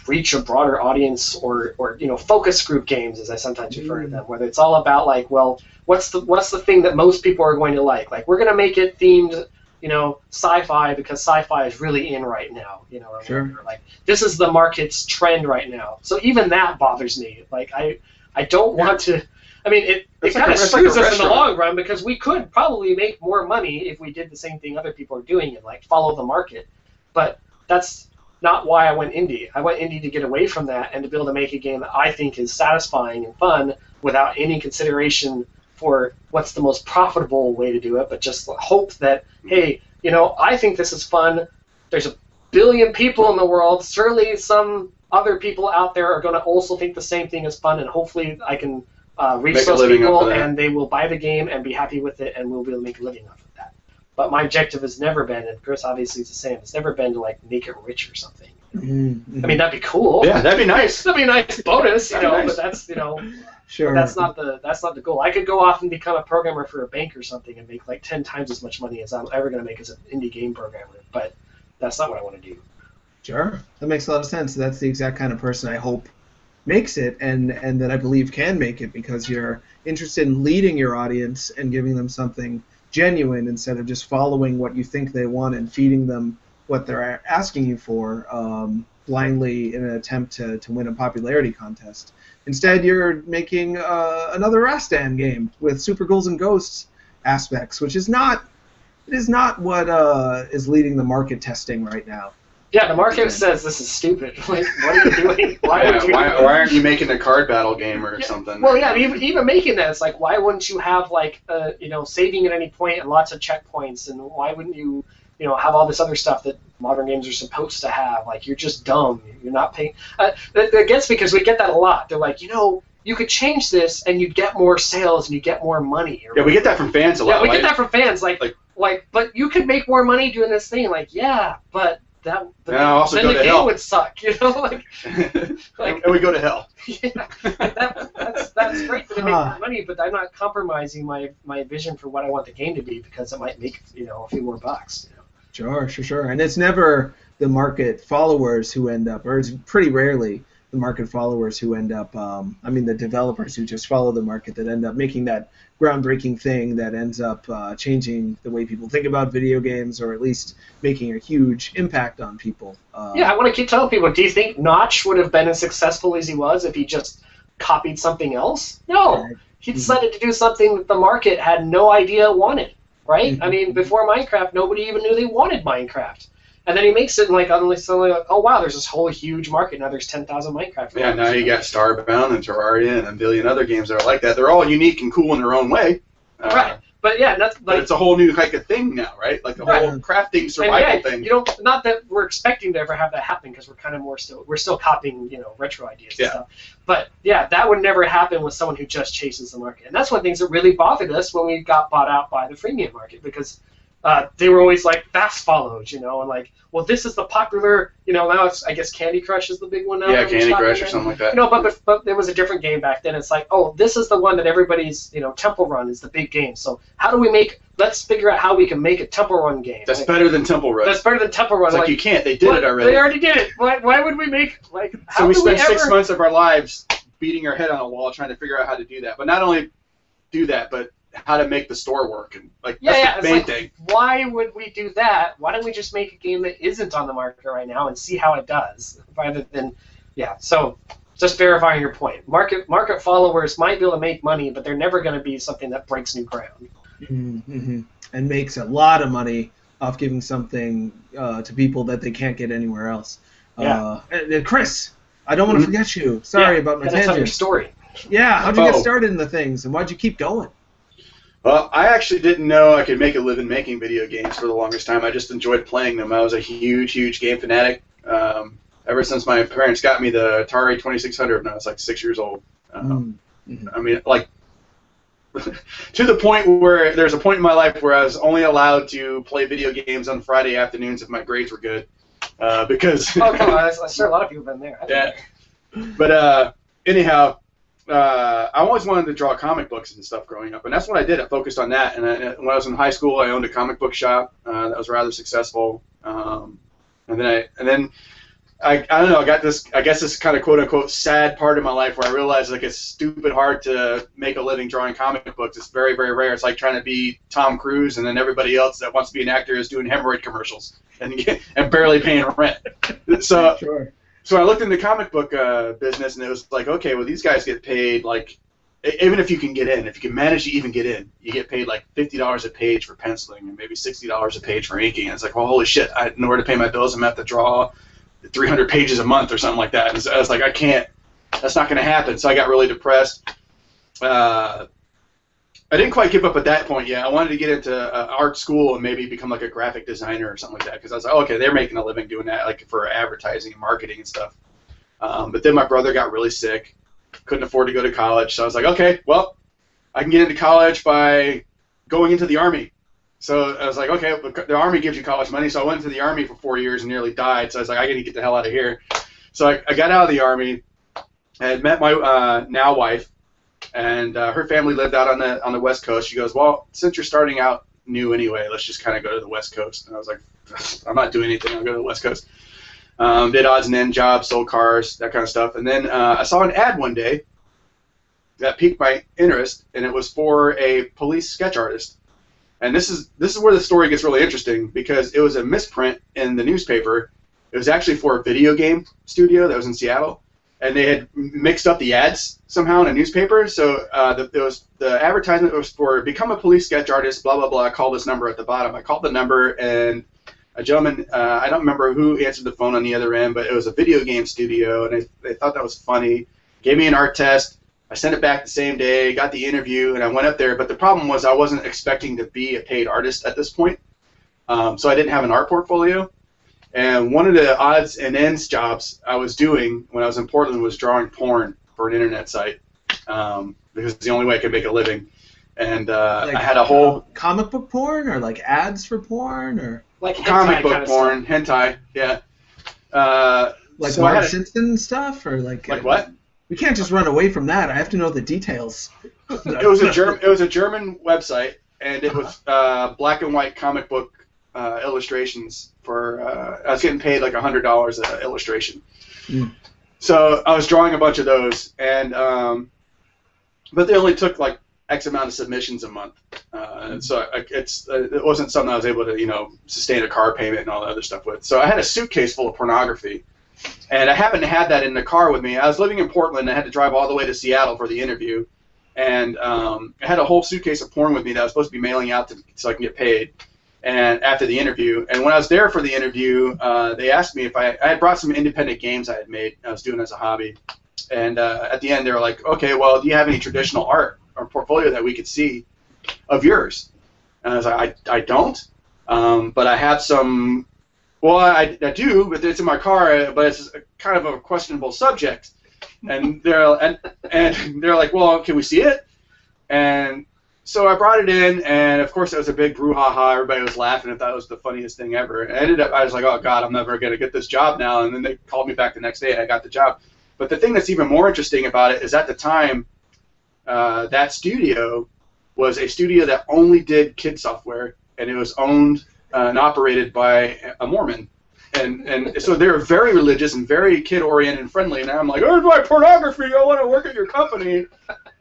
Speaker 5: reach a broader audience, or you know, focus group games, as I sometimes refer to them, where it's all about like, well, what's the thing that most people are going to like? Like, we're going to make it themed, you know, sci-fi because sci-fi is really in right now, you know, or whatever. Like, this is the market's trend right now. So even that bothers me. Like, I don't want to. I mean, it kind of screws us in the long run, because we could probably make more money if we did the same thing other people are doing and like follow the market. But that's not why I went indie. I went indie to get away from that and to be able to make a game that I think is satisfying and fun without any consideration for what's the most profitable way to do it, but just hope that, hey, you know, I think this is fun. There's a billion people in the world. Surely some other people out there are going to also think the same thing is fun, and hopefully I can reach those people and they will buy the game and be happy with it, and we'll be able to make a living off of that. But my objective has never been, and Chris obviously is the same, it's never been to like make it rich or something. I mean, that'd be cool.
Speaker 4: Yeah, that'd be nice.
Speaker 5: That'd be a nice bonus, you know, nice. But that's, you know,
Speaker 3: sure.
Speaker 5: That's not the goal. I could go off and become a programmer for a bank or something and make like 10 times as much money as I'm ever going to make as an indie game programmer, but that's not what I want to do.
Speaker 3: Sure. That makes a lot of sense. That's the exact kind of person I hope makes it, and that I believe can make it, because you're interested in leading your audience and giving them something genuine instead of just following what you think they want and feeding them what they're asking you for blindly in an attempt to win a popularity contest. Instead, you're making another Rastan game with super ghouls and ghosts aspects, which is not what is leading the market testing right now.
Speaker 5: Yeah, the market says this is stupid. Like, what are you doing? Why
Speaker 4: aren't you making a card battle game or something?
Speaker 5: Well, yeah, even making that, it's like, why wouldn't you have like you know, saving at any point and lots of checkpoints, and why wouldn't you, you know, have all this other stuff that modern games are supposed to have? Like, you're just dumb. You're not paying. That gets, because we get that a lot. They're like, you know, you could change this and you'd get more sales and you get more money.
Speaker 4: Yeah, we get that from fans a lot.
Speaker 5: Yeah, we get that from fans. Like, but you could make more money doing this thing. Like, yeah, but then the game would suck. You know, like
Speaker 4: and we go to hell.
Speaker 5: Yeah, that's great that they make more money, but I'm not compromising my vision for what I want the game to be because it might make, you know, a few more bucks. You know?
Speaker 3: Sure. And it's never the market followers who end up, or it's pretty rarely the market followers who end up, the developers who just follow the market that end up making that groundbreaking thing that ends up changing the way people think about video games, or at least making a huge impact on people.
Speaker 5: Yeah, I want to keep telling people, do you think Notch would have been as successful as he was if he just copied something else? No. Right. He decided to do something that the market had no idea wanted, right? Mm-hmm. I mean, before Minecraft, nobody even knew they wanted Minecraft. And then he makes it like suddenly like, oh wow, there's this whole huge market. Now there's 10,000 Minecraft.
Speaker 4: Yeah, now you got Starbound and Terraria and a billion other games that are like that. They're all unique and cool in their own way.
Speaker 5: Right. But yeah, that's like,
Speaker 4: but it's a whole new like a thing now, right? Like the whole crafting survival thing.
Speaker 5: You don't, not that we're expecting to ever have that happen, because we're kind of we're still copying, you know, retro ideas and stuff. But yeah, that would never happen with someone who just chases the market. And that's one of the things that really bothered us when we got bought out by the freemium market, because they were always like fast follows, you know, and like, well, this is the popular, you know, now it's, I guess Candy Crush is the big one now.
Speaker 4: Yeah, Candy Crush or something like that.
Speaker 5: You know, but there was a different game back then. It's like, oh, this is the one that everybody's, you know, Temple Run is the big game. So how do we let's figure out how we can make a Temple Run game.
Speaker 4: That's better than Temple Run.
Speaker 5: That's better than Temple Run.
Speaker 4: It's like you can't. They did it already.
Speaker 5: They already did it. Why would we make, like, how
Speaker 4: so we spent 6 months of our lives beating our head on a wall trying to figure out how to do that. But not only do that, but how to make the store work, and like
Speaker 5: Yeah,
Speaker 4: that's the main
Speaker 5: it's like,
Speaker 4: thing.
Speaker 5: why would we do that? Why don't we just make a game that isn't on the market right now and see how it does, rather than, yeah. So just verifying your point. Market followers might be able to make money, but they're never going to be something that breaks new ground.
Speaker 3: Mm-hmm. And makes a lot of money off giving something to people that they can't get anywhere else.
Speaker 5: Yeah.
Speaker 3: And Chris, I don't want to forget you. Sorry about my
Speaker 5: That's your
Speaker 3: tangent.
Speaker 5: story.
Speaker 3: Yeah, how'd you get started in the things, and why'd you keep going?
Speaker 4: Well, I actually didn't know I could make a living making video games for the longest time. I just enjoyed playing them. I was a huge game fanatic. Ever since my parents got me the Atari 2600 when I was like 6 years old. I mean, like, to the point where there's a point in my life where I was only allowed to play video games on Friday afternoons if my grades were good. Because
Speaker 5: Oh, come on. I'm sure a lot of people have been there.
Speaker 4: yeah. But anyhow, I always wanted to draw comic books and stuff growing up, and that's what I did. I focused on that, and when I was in high school, I owned a comic book shop that was rather successful. And then I don't know. I got this. I guess this kind of quote unquote sad part of my life where I realized like it's stupid hard to make a living drawing comic books. It's very rare. It's like trying to be Tom Cruise, and then everybody else that wants to be an actor is doing hemorrhoid commercials and barely paying rent. So.
Speaker 3: Sure.
Speaker 4: So I looked into the comic book business, and it was like, okay, well, these guys get paid, like, even if you can get in, if you can manage to even get in, you get paid like $50 a page for penciling and maybe $60 a page for inking. And it's like, well, holy shit, I have nowhere to pay my bills. I'm going to have to draw 300 pages a month or something like that. And so I was like, I can't, that's not going to happen. So I got really depressed. I didn't quite give up at that point yet. I wanted to get into art school and maybe become like a graphic designer or something like that, because I was like, oh, okay, they're making a living doing that, like for advertising and marketing and stuff. But then my brother got really sick, couldn't afford to go to college, so I was like, okay, well, I can get into college by going into the Army. So I was like, okay, the Army gives you college money, so I went into the Army for 4 years and nearly died, so I was like, I got to get the hell out of here. So I got out of the Army and met my now wife, and her family lived out on the West Coast. She goes, well, since you're starting out new anyway, let's just kind of go to the West Coast. And I was like, I'm not doing anything. I'll go to the West Coast. Did odds and ends jobs, sold cars, that kind of stuff. And then I saw an ad one day that piqued my interest, and it was for a police sketch artist. And this is where the story gets really interesting, because it was a misprint in the newspaper. It was actually for a video game studio that was in Seattle. And they had mixed up the ads somehow in a newspaper. So the advertisement was for become a police sketch artist, blah, blah, blah. Call this number at the bottom. I called the number, and a gentleman, I don't remember who answered the phone on the other end, but it was a video game studio, and they thought that was funny. Gave me an art test. I sent it back the same day, got the interview, and I went up there. But the problem was I wasn't expecting to be a paid artist at this point. So I didn't have an art portfolio. And one of the odds and ends jobs I was doing when I was in Portland was drawing porn for an internet site, because it's the only way I could make a living. And
Speaker 3: Like,
Speaker 4: I had a whole
Speaker 3: comic book porn, or like ads for porn, or
Speaker 5: Like
Speaker 4: comic
Speaker 5: hentai
Speaker 4: book
Speaker 5: kind of
Speaker 4: porn, hentai, yeah.
Speaker 3: like
Speaker 4: So I
Speaker 3: Marge
Speaker 4: had
Speaker 3: Simpson stuff, or like
Speaker 4: what?
Speaker 3: We can't just run away from that. I have to know the details.
Speaker 4: It was a German website, and it was black and white comic book illustrations for. I was getting paid like $100 an illustration.
Speaker 3: Mm.
Speaker 4: So I was drawing a bunch of those, and but they only took like X amount of submissions a month, and so it wasn't something I was able to sustain a car payment and all that other stuff with. So I had a suitcase full of pornography, and I happened to have that in the car with me. I was living in Portland. I had to drive all the way to Seattle for the interview, and I had a whole suitcase of porn with me that I was supposed to be mailing out so I can get paid. And after the interview, and when I was there for the interview, they asked me if I had brought some independent games I had made. I was doing as a hobby, and at the end they were like, "Okay, well, do you have any traditional art or portfolio that we could see of yours?" And I was like, "I don't, but I have some. Well, I do, but it's in my car, but it's kind of a questionable subject." And they're like, "Well, can we see it?" And so I brought it in, and of course it was a big brouhaha. Everybody was laughing. I thought it was the funniest thing ever. And I was like, oh God, I'm never going to get this job now. And then they called me back the next day, and I got the job. But the thing that's even more interesting about it is at the time, that studio was a studio that only did kid software, and it was owned and operated by a Mormon. And so they were very religious and very kid-oriented and friendly. And I'm like, oh, my pornography, I want to work at your company.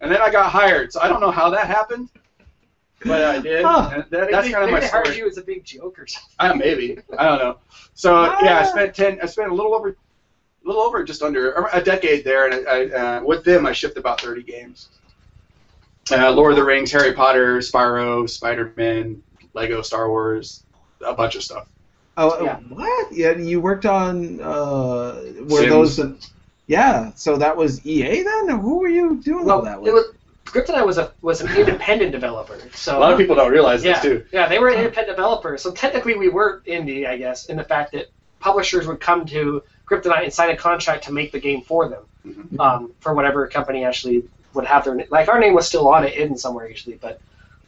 Speaker 4: And then I got hired. So I don't know how that happened. But I did.
Speaker 3: Huh.
Speaker 4: And that's kind of my
Speaker 5: They hired
Speaker 4: story.
Speaker 5: you as a big joke or something.
Speaker 4: Maybe. I don't know. So yeah, I spent a little over just under a decade there, and I with them I shipped about 30 games. Lord of the Rings, Harry Potter, Spyro, Spider-Man, Lego, Star Wars, a bunch of stuff.
Speaker 3: Oh,
Speaker 5: Yeah.
Speaker 3: what? Yeah, you worked on were
Speaker 4: Sims.
Speaker 3: those? Yeah. So that was EA then? Or who were you doing all that with?
Speaker 5: Kryptonite was an independent developer. So
Speaker 4: A lot of people don't realize
Speaker 5: yeah,
Speaker 4: this too.
Speaker 5: yeah, they were an independent developer. So technically, we were indie, I guess, in the fact that publishers would come to Kryptonite and sign a contract to make the game for them, for whatever company actually would have their like. Our name was still on it, hidden somewhere usually, but.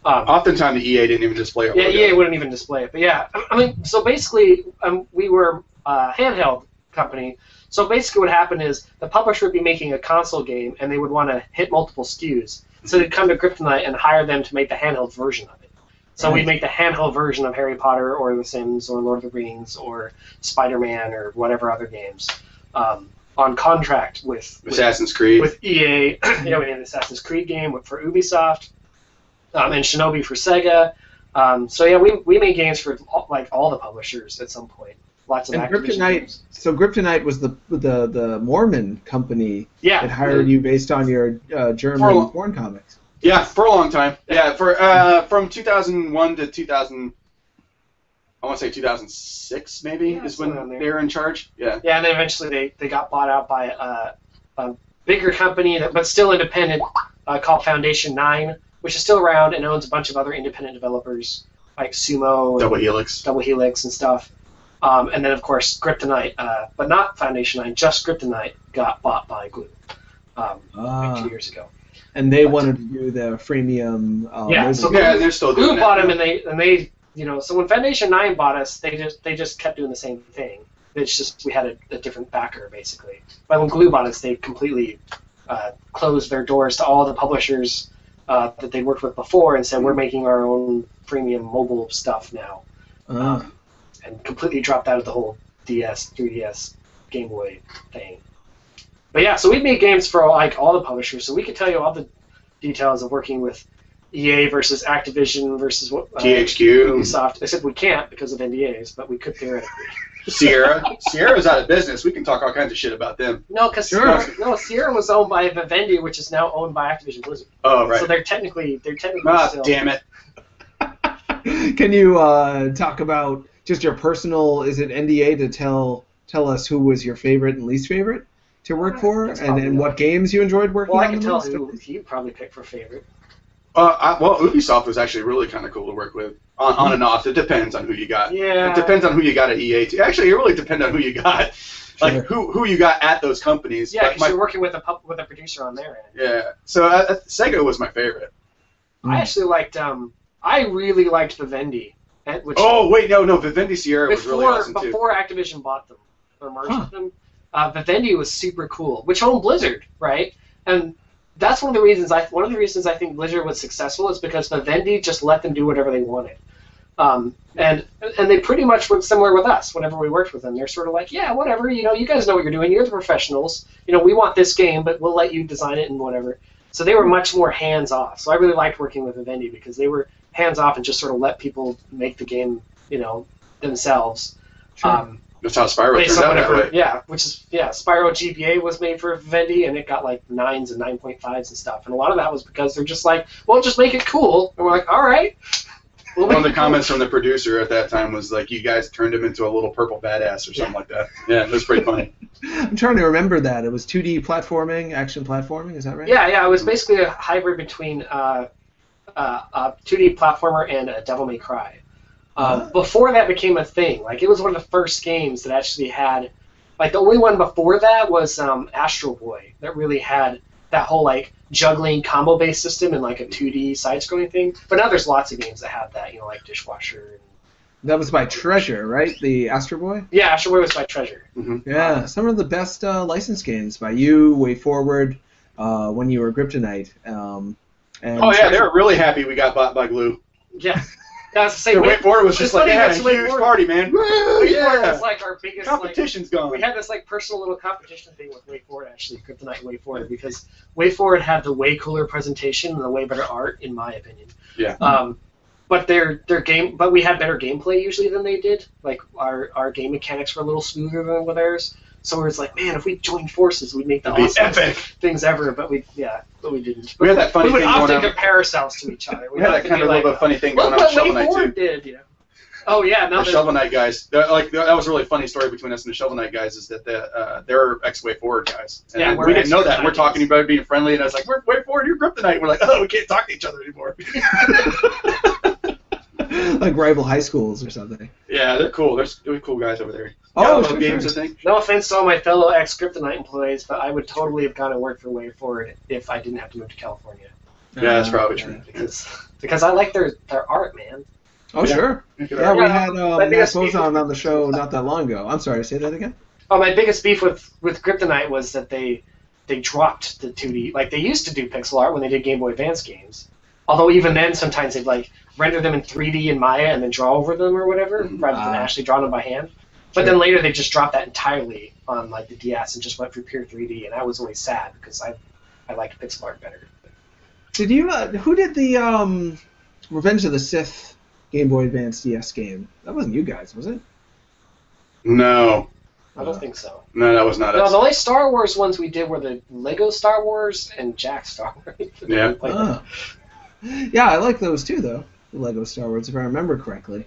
Speaker 4: Oftentimes the EA didn't even display it.
Speaker 5: Yeah, EA wouldn't even display it. But yeah, I mean, so basically, we were a handheld company. So basically what happened is the publisher would be making a console game, and they would want to hit multiple SKUs. So they'd come to Kryptonite and hire them to make the handheld version of it. So we'd make the handheld version of Harry Potter or The Sims or Lord of the Rings or Spider-Man or whatever other games on contract with
Speaker 4: Assassin's Creed.
Speaker 5: With EA. We did an Assassin's Creed game for Ubisoft. And Shinobi for Sega. So yeah, we made games for all the publishers at some point. Lots of
Speaker 3: And
Speaker 5: Activision
Speaker 3: Kryptonite.
Speaker 5: games.
Speaker 3: So Kryptonite was the Mormon company
Speaker 5: Yeah.
Speaker 3: that hired you based on your German porn comics.
Speaker 4: Yeah, for a long time. Yeah, for from 2001 to 2000. I want to say 2006 maybe
Speaker 5: Yeah,
Speaker 4: is when
Speaker 5: somewhere in
Speaker 4: they were in charge. Yeah.
Speaker 5: Yeah, and then eventually they got bought out by a bigger company, but still independent, called Foundation 9, which is still around and owns a bunch of other independent developers like Sumo, and
Speaker 4: Double Helix
Speaker 5: and stuff. And then, of course, Kryptonite, but not Foundation 9, just Kryptonite got bought by Glue like 2 years ago.
Speaker 3: And they wanted to do the freemium.
Speaker 5: Yeah, so
Speaker 4: Yeah, and they're still doing
Speaker 5: Glue bought
Speaker 4: that.
Speaker 5: them, and they so when Foundation 9 bought us, they just kept doing the same thing. It's just we had a different backer, basically. But when Glue bought us, they completely closed their doors to all the publishers that they worked with before and said, we're making our own freemium mobile stuff now. And completely dropped out of the whole DS, 3DS, Game Boy thing. But yeah, so we made games for all the publishers, so we could tell you all the details of working with EA versus Activision versus
Speaker 4: THQ.
Speaker 5: Ubisoft. Except we can't because of NDAs, but we could theoretically.
Speaker 4: Sierra's out of business. We can talk all kinds of shit about them.
Speaker 5: No, because Sierra was owned by Vivendi, which is now owned by Activision Blizzard.
Speaker 4: Oh, right.
Speaker 5: So they're technically still.
Speaker 4: Damn it.
Speaker 3: Can you talk about just your personal? Is it NDA to tell us who was your favorite and least favorite to work for,
Speaker 5: That's
Speaker 3: and
Speaker 5: probably
Speaker 3: what games you enjoyed working
Speaker 5: Well,
Speaker 3: on?
Speaker 5: I can
Speaker 3: the
Speaker 5: tell
Speaker 3: most?
Speaker 5: who you probably picked for favorite.
Speaker 4: Well, Ubisoft was actually really kind of cool to work with. On and off. It depends on who you got.
Speaker 5: Yeah.
Speaker 4: It depends on who you got at EA, too. Actually, it really depends on who you got. Like, who you got at those companies.
Speaker 5: Yeah,
Speaker 4: Like,
Speaker 5: because you're working with a producer on their end.
Speaker 4: Yeah. So, Sega was my favorite.
Speaker 5: I actually liked. I really liked Vivendi. Which
Speaker 4: Oh, wait, no. Vivendi Sierra was really awesome, too.
Speaker 5: Before Activision bought them or merged with them, Vivendi was super cool, which owned Blizzard, right? And that's one of the reasons I think Blizzard was successful is because Vivendi just let them do whatever they wanted. And they pretty much were similar with us whenever we worked with them. They're sort of like, yeah, whatever, you guys know what you're doing. You're the professionals. We want this game, but we'll let you design it and whatever. So they were much more hands-off. So I really liked working with Vivendi because they were hands-off and just sort of let people make the game, themselves.
Speaker 3: Sure.
Speaker 4: That's how Spyro
Speaker 5: Based
Speaker 4: turned
Speaker 5: on
Speaker 4: out that
Speaker 5: whatever,
Speaker 4: way.
Speaker 5: yeah, Spyro GBA was made for Vivendi, and it got like 9s and 9.5s and stuff. And a lot of that was because they're just like, well, just make it cool. And we're like, all right.
Speaker 4: One of the comments from the producer at that time was like, you guys turned him into a little purple badass or something like that. Yeah, it was pretty funny.
Speaker 3: I'm trying to remember that. It was 2D platforming, action platforming, is that right?
Speaker 5: Yeah, it was basically a hybrid between a 2D platformer and a Devil May Cry. Before that became a thing, like it was one of the first games that actually had, like the only one before that was Astro Boy that really had that whole like juggling combo-based system and like a 2D side-scrolling thing. But now there's lots of games that have that, like Dishwasher. And...
Speaker 3: That was by Treasure, right? The Astro Boy?
Speaker 5: Yeah, Astro Boy was by Treasure.
Speaker 4: Mm-hmm.
Speaker 3: Yeah, some of the best licensed games by you, Way Forward, when you were Kryptonite. And
Speaker 4: Oh, yeah, they were really happy we got bought by Glue.
Speaker 5: Yeah. That's the same.
Speaker 4: The Way Forward was just like,
Speaker 5: funny,
Speaker 4: yeah,
Speaker 5: that's
Speaker 4: a
Speaker 5: Way
Speaker 4: huge
Speaker 5: Forward.
Speaker 4: party, man. Woo,
Speaker 5: Way Forward
Speaker 4: yeah.
Speaker 5: was like our biggest
Speaker 4: Competition's gone.
Speaker 5: We had this like personal little competition thing with Way Forward, actually, Kryptonite and Way Forward, because Way Forward had the way cooler presentation and the way better art, in my opinion.
Speaker 4: Yeah.
Speaker 5: But but we had better gameplay usually than they did. Like our game mechanics were a little smoother than with theirs. So it was like, man, if we joined forces, we'd make the
Speaker 4: It'd be
Speaker 5: awesomest
Speaker 4: epic.
Speaker 5: things ever. But we didn't.
Speaker 4: We had that funny
Speaker 5: We would
Speaker 4: thing going
Speaker 5: often
Speaker 4: on.
Speaker 5: compare ourselves to each other.
Speaker 4: We had that kind of little bit funny thing going
Speaker 5: Look
Speaker 4: on
Speaker 5: what
Speaker 4: with
Speaker 5: Way
Speaker 4: Shovel Knight too.
Speaker 5: Forward did, you know. Oh yeah, now
Speaker 4: The Shovel Knight guys, that was a really funny story between us and the Shovel Knight guys. Is that they're ex-Way Forward guys, and
Speaker 5: Yeah,
Speaker 4: we didn't know that.
Speaker 5: ex-Kryptonite
Speaker 4: We're talking
Speaker 5: guys.
Speaker 4: about being friendly, and I was like, "We're Way Forward, you're Kryptonite." And we're like, "Oh, we can't talk to each other anymore."
Speaker 3: Like rival high schools or something.
Speaker 4: Yeah, they're cool. They're really cool guys over there.
Speaker 3: Oh,
Speaker 4: Yeah,
Speaker 3: sure,
Speaker 4: games,
Speaker 3: sure.
Speaker 4: I think.
Speaker 5: No offense to all my fellow ex-Kryptonite employees, but I would totally have gone and worked for Way Forward if I didn't have to move to California.
Speaker 4: Yeah, that's probably true.
Speaker 5: Because I like their art, man.
Speaker 3: Oh,
Speaker 4: Yeah.
Speaker 3: sure. Yeah, we
Speaker 5: Yeah,
Speaker 3: had
Speaker 5: I think
Speaker 3: Matt
Speaker 5: that's-
Speaker 3: Bozon on the show not that long ago. I'm sorry, say that again?
Speaker 5: Oh, my biggest beef with Kryptonite was that they dropped the 2D. Like, they used to do pixel art when they did Game Boy Advance games. Although even then, sometimes they'd, like, render them in 3D in Maya and then draw over them or whatever, rather than actually draw them by hand. But then later they just dropped that entirely on, like, the DS and just went for pure 3D, and I was always sad because I liked pixel art better.
Speaker 3: Did you, who did the Revenge of the Sith Game Boy Advance DS game? That wasn't you guys, was it?
Speaker 4: No,
Speaker 5: I don't think so.
Speaker 4: no, that was not
Speaker 5: No,
Speaker 4: us.
Speaker 5: the only Star Wars ones we did were the Lego Star Wars and Jack Star Wars.
Speaker 4: Yeah.
Speaker 3: Oh. Yeah, I like those too, though. The Lego Star Wars, if I remember correctly.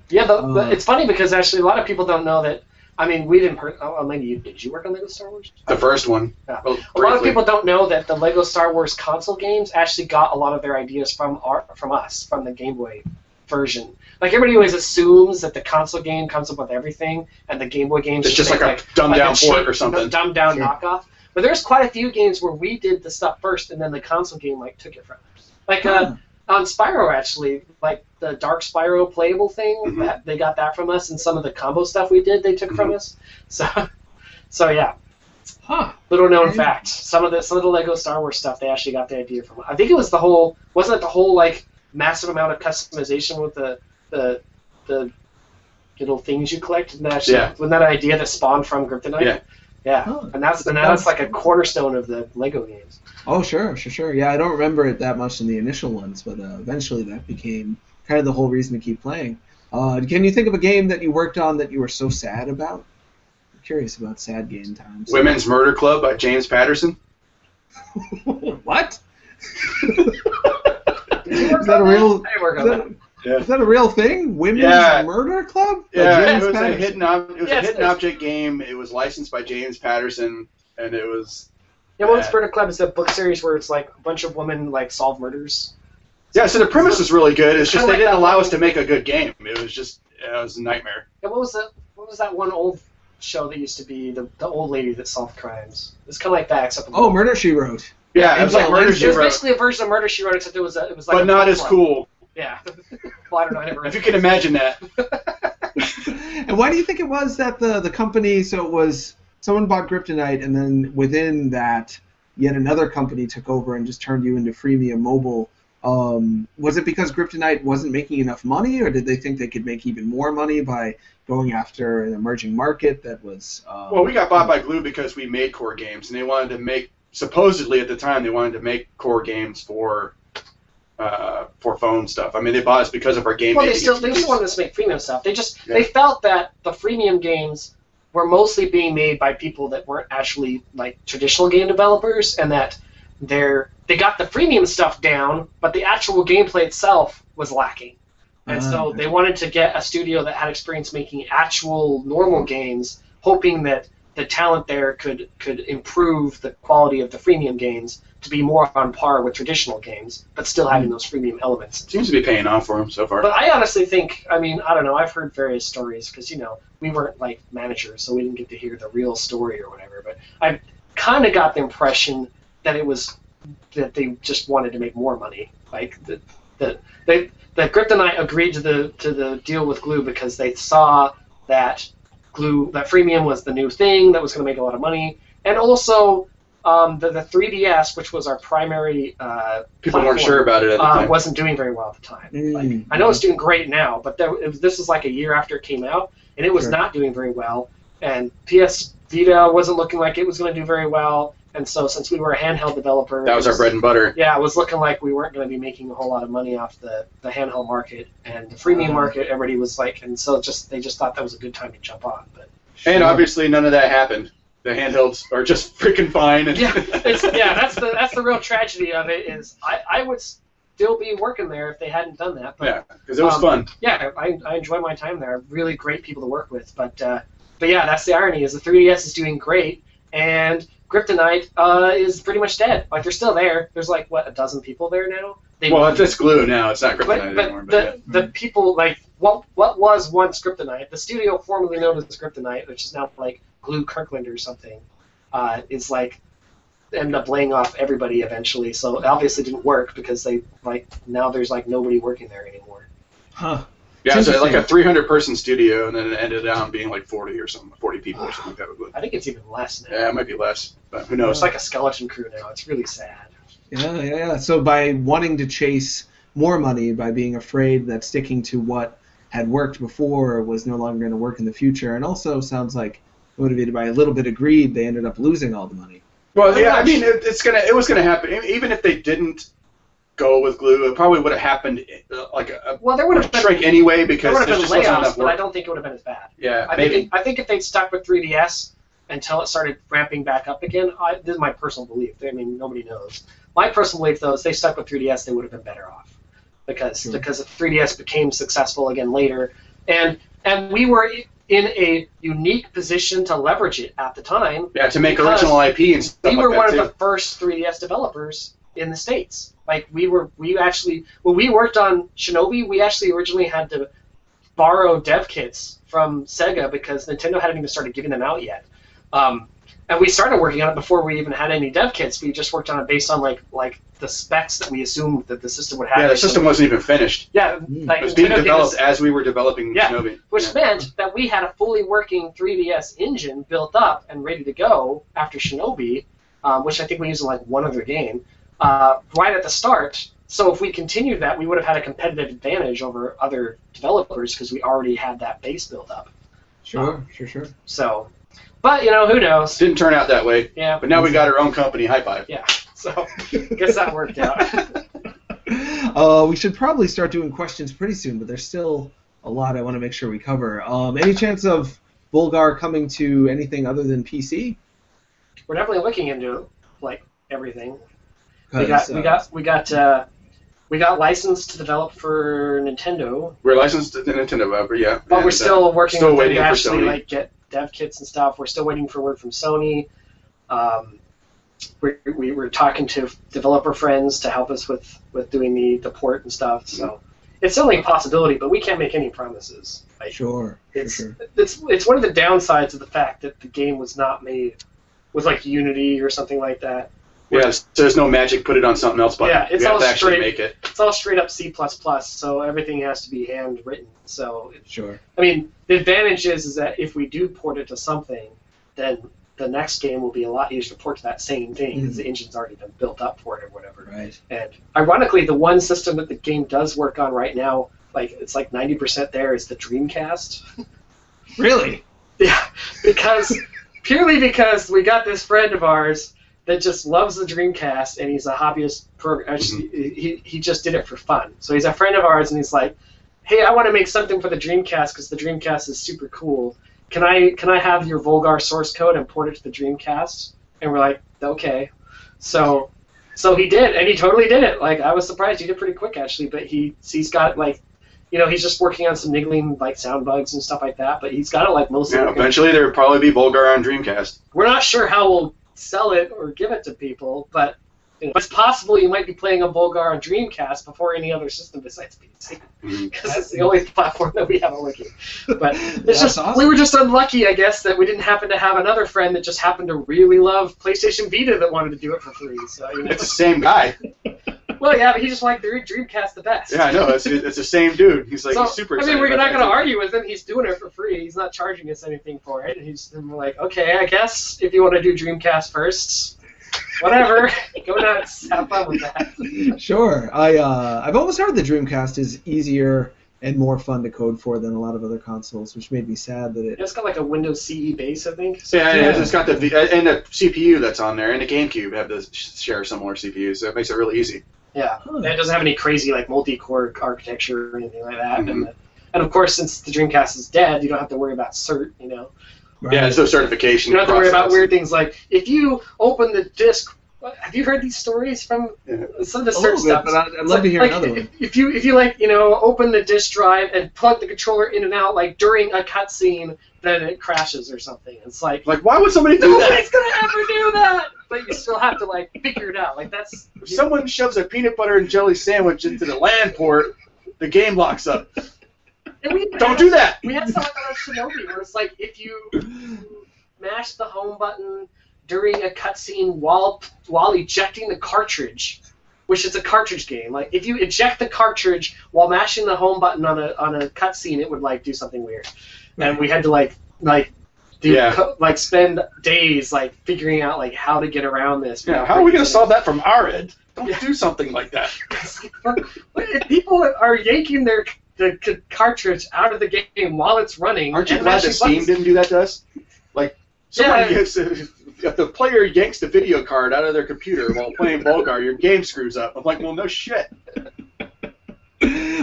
Speaker 5: Yeah, it's funny because actually a lot of people don't know that. I mean, we didn't. Maybe you did. You work on Lego Star Wars?
Speaker 4: The first one.
Speaker 5: Yeah.
Speaker 4: Well,
Speaker 5: A lot of
Speaker 4: briefly.
Speaker 5: people don't know that the Lego Star Wars console games actually got a lot of their ideas from us, from the Game Boy version. Like everybody always assumes that the console game comes up with everything, and the Game Boy games
Speaker 4: It's just like a dumbed down port or something.
Speaker 5: dumbed down
Speaker 3: Sure.
Speaker 5: knockoff. But there's quite a few games where we did the stuff first, and then the console game like took it from us. Like on Spyro, actually, like the Dark Spyro playable thing, that they got that from us, and some of the combo stuff we did, they took from us. So yeah.
Speaker 3: Huh.
Speaker 5: Little known fact: some of the Lego Star Wars stuff, they actually got the idea from. I think it was wasn't it the whole like massive amount of customization with the little things you collect? And that wasn't that an idea that spawned from Kryptonite?
Speaker 4: Yeah.
Speaker 5: Yeah,
Speaker 3: Oh,
Speaker 5: and that's like a cornerstone of the Lego games.
Speaker 3: Oh, sure. Yeah, I don't remember it that much in the initial ones, but eventually that became kind of the whole reason to keep playing. Can you think of a game that you worked on that you were so sad about? I'm curious about sad game times.
Speaker 4: Women's Murder Club by James Patterson.
Speaker 3: What? Is that a real?
Speaker 5: I work on that.
Speaker 3: Is that a real thing? Women's
Speaker 4: Yeah.
Speaker 3: Murder Club? By
Speaker 4: Yeah,
Speaker 3: James
Speaker 4: it was
Speaker 3: Patterson?
Speaker 4: a hidden
Speaker 5: Yes,
Speaker 4: object game. It was licensed by James Patterson, and it was
Speaker 5: Women's Murder Club is a book series where it's like a bunch of women like solve murders.
Speaker 4: yeah. So the premise was really good. It's just
Speaker 5: Kinda
Speaker 4: they
Speaker 5: like
Speaker 4: didn't
Speaker 5: that
Speaker 4: allow
Speaker 5: one-
Speaker 4: us to make a good game. It was a nightmare.
Speaker 5: Yeah, what was that one old show that used to be the old lady that solved crimes? It's kind of like that, except
Speaker 3: Oh, Murder, She Wrote.
Speaker 4: Yeah, it was like
Speaker 3: Angela
Speaker 4: Murder
Speaker 3: Lansbury.
Speaker 4: She
Speaker 5: It was
Speaker 4: Wrote,
Speaker 5: basically a version of Murder She Wrote, except it was like
Speaker 4: but
Speaker 5: a
Speaker 4: not
Speaker 5: book
Speaker 4: as
Speaker 5: club.
Speaker 4: cool.
Speaker 5: Yeah. Well, I don't know. I never read
Speaker 4: If you
Speaker 5: it.
Speaker 4: can imagine that.
Speaker 3: And why do you think it was that the company, so it was someone bought Kryptonite, and then within that, yet another company took over and just turned you into freemium mobile? Was it because Kryptonite wasn't making enough money, or did they think they could make even more money by going after an emerging market that was...
Speaker 4: Well, we got bought by Glue because we made core games, and they wanted to make, supposedly at the time, they wanted to make core games for phone stuff. I mean, they bought us because of our game
Speaker 5: Well, they
Speaker 4: making
Speaker 5: just
Speaker 4: expertise.
Speaker 5: wanted us to make freemium stuff. They felt that the freemium games were mostly being made by people that weren't actually like traditional game developers, and that they got the freemium stuff down, but the actual gameplay itself was lacking. And so they wanted to get a studio that had experience making actual normal games, hoping that the talent there could improve the quality of the freemium games to be more on par with traditional games, but still having those freemium elements.
Speaker 4: Seems to be paying off for them so far.
Speaker 5: But I honestly think, I mean, I don't know, I've heard various stories, because, we weren't, like, managers, so we didn't get to hear the real story or whatever, but I kind of got the impression that it was, that they just wanted to make more money. Like, that Kryptonite agreed to the deal with Glue because they saw that freemium was the new thing that was going to make a lot of money, and also The 3DS, which was our primary
Speaker 4: People weren't
Speaker 5: platform,
Speaker 4: sure about it at the time.
Speaker 5: wasn't doing very well at the time. Like, I know it's doing great now, but this is like a year after it came out, and it was not doing very well. And PS Vita wasn't looking like it was going to do very well. And so since we were a handheld developer...
Speaker 4: That was our bread and butter.
Speaker 5: Yeah, it was looking like we weren't going to be making a whole lot of money off the handheld market. And the freemium market, everybody was like... And so they just thought that was a good time to jump on. But
Speaker 4: And obviously none of that happened. The handhelds are just freaking fine. And
Speaker 5: that's the real tragedy of it is I would still be working there if they hadn't done that. But,
Speaker 4: yeah, because it was fun.
Speaker 5: Yeah, I enjoy my time there. Really great people to work with. But yeah, that's the irony is the 3DS is doing great, and Kryptonite is pretty much dead. Like, they're still there. There's like, what, a dozen people there now?
Speaker 4: Well, it's just glue now. It's not Kryptonite anymore.
Speaker 5: But the people, like, what was once Kryptonite, the studio formerly known as Kryptonite, which is now like Glue Kirkland or something, is like, ended up laying off everybody eventually. So it obviously didn't work because they, like, now there's like nobody working there anymore.
Speaker 3: Huh.
Speaker 4: Yeah, so like a 300-person studio, and then it ended up being like 40 or something, 40 people or something like that.
Speaker 5: I think it's even less now.
Speaker 4: Yeah, it might be less, but who knows?
Speaker 5: It's like a skeleton crew now. It's really sad.
Speaker 3: Yeah. So by wanting to chase more money, by being afraid that sticking to what had worked before was no longer going to work in the future, and also sounds like motivated by a little bit of greed, they ended up losing all the money.
Speaker 4: Well, yeah, I mean, it was gonna happen. Even if they didn't go with glue, it probably would have happened like
Speaker 5: there would have been
Speaker 4: strike anyway because
Speaker 5: there would have
Speaker 4: there's
Speaker 5: been
Speaker 4: just wasn't
Speaker 5: layoffs,
Speaker 4: enough
Speaker 5: but
Speaker 4: work.
Speaker 5: I don't think it would have been as bad.
Speaker 4: Yeah,
Speaker 5: I think if they'd stuck with 3DS until it started ramping back up again, this is my personal belief. I mean, nobody knows. My personal belief, though, is they stuck with 3DS, they would have been better off because if 3DS became successful again later, and we were in a unique position to leverage it at the time.
Speaker 4: Yeah, to make original IP and stuff like that.
Speaker 5: We were one of the first 3DS developers in the States. Like, we actually, when we worked on Shinobi, we actually originally had to borrow dev kits from Sega because Nintendo hadn't even started giving them out yet. And we started working on it before we even had any dev kits. We just worked on it based on like the specs that we assumed that the system would have.
Speaker 4: Yeah, the system wasn't even finished.
Speaker 5: Yeah, like
Speaker 4: it was being developed as we were developing
Speaker 5: yeah,
Speaker 4: Shinobi.
Speaker 5: Which meant that we had a fully working 3DS engine built up and ready to go after Shinobi, which I think we used in like one other game, right at the start. So if we continued that, we would have had a competitive advantage over other developers because we already had that base built up.
Speaker 3: Sure.
Speaker 5: So, but, you know, who knows?
Speaker 4: Didn't turn out that way.
Speaker 5: Yeah.
Speaker 4: But now we got our own company, High Five.
Speaker 5: Yeah. So, guess that worked out.
Speaker 3: We should probably start doing questions pretty soon, but there's still a lot I want to make sure we cover. Any chance of Volgarr coming to anything other than PC?
Speaker 5: We're definitely looking into like everything. We
Speaker 3: 'Cause,
Speaker 5: got licensed to develop for Nintendo.
Speaker 4: We're licensed to Nintendo, but yeah.
Speaker 5: But we're still working
Speaker 4: still
Speaker 5: with them
Speaker 4: waiting
Speaker 5: to
Speaker 4: for
Speaker 5: actually
Speaker 4: Sony.
Speaker 5: like get dev kits and stuff. We're still waiting for word from Sony. We were talking to developer friends to help us with doing the port and stuff. So it's certainly a possibility, but we can't make any promises. Like,
Speaker 3: Sure.
Speaker 5: It's one of the downsides of the fact that the game was not made with like Unity or something like that.
Speaker 4: Yeah, so there's no magic, put it on something else button.
Speaker 5: Yeah, it's
Speaker 4: you have
Speaker 5: all
Speaker 4: to actually
Speaker 5: straight.
Speaker 4: make it.
Speaker 5: It's all straight up C++, so everything has to be handwritten. So,
Speaker 3: Sure.
Speaker 5: I mean, the advantage is that if we do port it to something, then the next game will be a lot easier to port to that same thing because the engine's already been built up for it or whatever.
Speaker 3: Right.
Speaker 5: And ironically, the one system that the game does work on right now, like it's like 90% there, is the Dreamcast.
Speaker 3: Really?
Speaker 5: Yeah, purely because we got this friend of ours that just loves the Dreamcast, and he's a hobbyist programmer. He just did it for fun. So he's a friend of ours, and he's like, "Hey, I want to make something for the Dreamcast because the Dreamcast is super cool. Can I have your Volgarr source code and port it to the Dreamcast?" And we're like, "Okay." So he did, and he totally did it. Like, I was surprised. He did pretty quick actually, but he's got like, you know, he's just working on some niggling like sound bugs and stuff like that. But he's got it like mostly.
Speaker 4: Yeah, eventually there will probably be Volgarr on Dreamcast.
Speaker 5: We're not sure how we'll sell it or give it to people, but you know, it's possible you might be playing a Volgarr on Dreamcast before any other system besides PC, because it's the only platform that we have it working. But it's just
Speaker 3: awesome.
Speaker 5: We were just unlucky, I guess, that we didn't happen to have another friend that just happened to really love PlayStation Vita that wanted to do it for free. So you know.
Speaker 4: It's the same guy.
Speaker 5: Well, yeah, but he just liked the Dreamcast the best.
Speaker 4: Yeah, I know. It's the same dude. He's like he's super excited.
Speaker 5: I mean, we're
Speaker 4: about
Speaker 5: not going to
Speaker 4: that.
Speaker 5: argue with him. He's doing it for free. He's not charging us anything for it. And we're like, okay, I guess if you want to do Dreamcast first. Whatever. Go nuts. Have fun with that.
Speaker 3: Sure. I've always heard the Dreamcast is easier and more fun to code for than a lot of other consoles, which made me sad that it.
Speaker 5: It's got like a Windows CE base, I think.
Speaker 4: Yeah, it's got and the CPU that's on there, and the GameCube have to share similar CPUs, so it makes it really easy.
Speaker 5: Yeah, and it doesn't have any crazy like multi-core architecture or anything like that.
Speaker 4: Mm-hmm.
Speaker 5: And of course, since the Dreamcast is dead, you don't have to worry about cert.
Speaker 3: Right.
Speaker 4: Yeah, it's no certification.
Speaker 5: You don't have to worry about
Speaker 4: process.
Speaker 5: weird things like if you open the disc. Have you heard these stories from some of the search stuff?
Speaker 3: But I'd love to hear another one.
Speaker 5: If you open the disk drive and plug the controller in and out like during a cutscene, then it crashes or something. It's like
Speaker 4: why would somebody do that?
Speaker 5: Nobody's gonna ever do that. But you still have to like figure it out. Like that's
Speaker 4: If someone shoves a peanut butter and jelly sandwich into the LAN port, the game locks up. Don't do that.
Speaker 5: We had something on Shinobi where it's like if you mash the home button during a cutscene while ejecting the cartridge, which is a cartridge game. Like if you eject the cartridge while mashing the home button on a cutscene, it would like do something weird. And we had to spend days like figuring out like how to get around this.
Speaker 4: Yeah, how are we gonna solve that from our end? Don't do something like that.
Speaker 5: People are yanking the cartridge out of the game while it's running.
Speaker 4: Aren't you
Speaker 5: and
Speaker 4: glad
Speaker 5: mashing
Speaker 4: that Steam
Speaker 5: buttons.
Speaker 4: didn't do that to us? Like, if the player yanks the video card out of their computer while playing Volgarr, your game screws up. I'm like, well, no shit.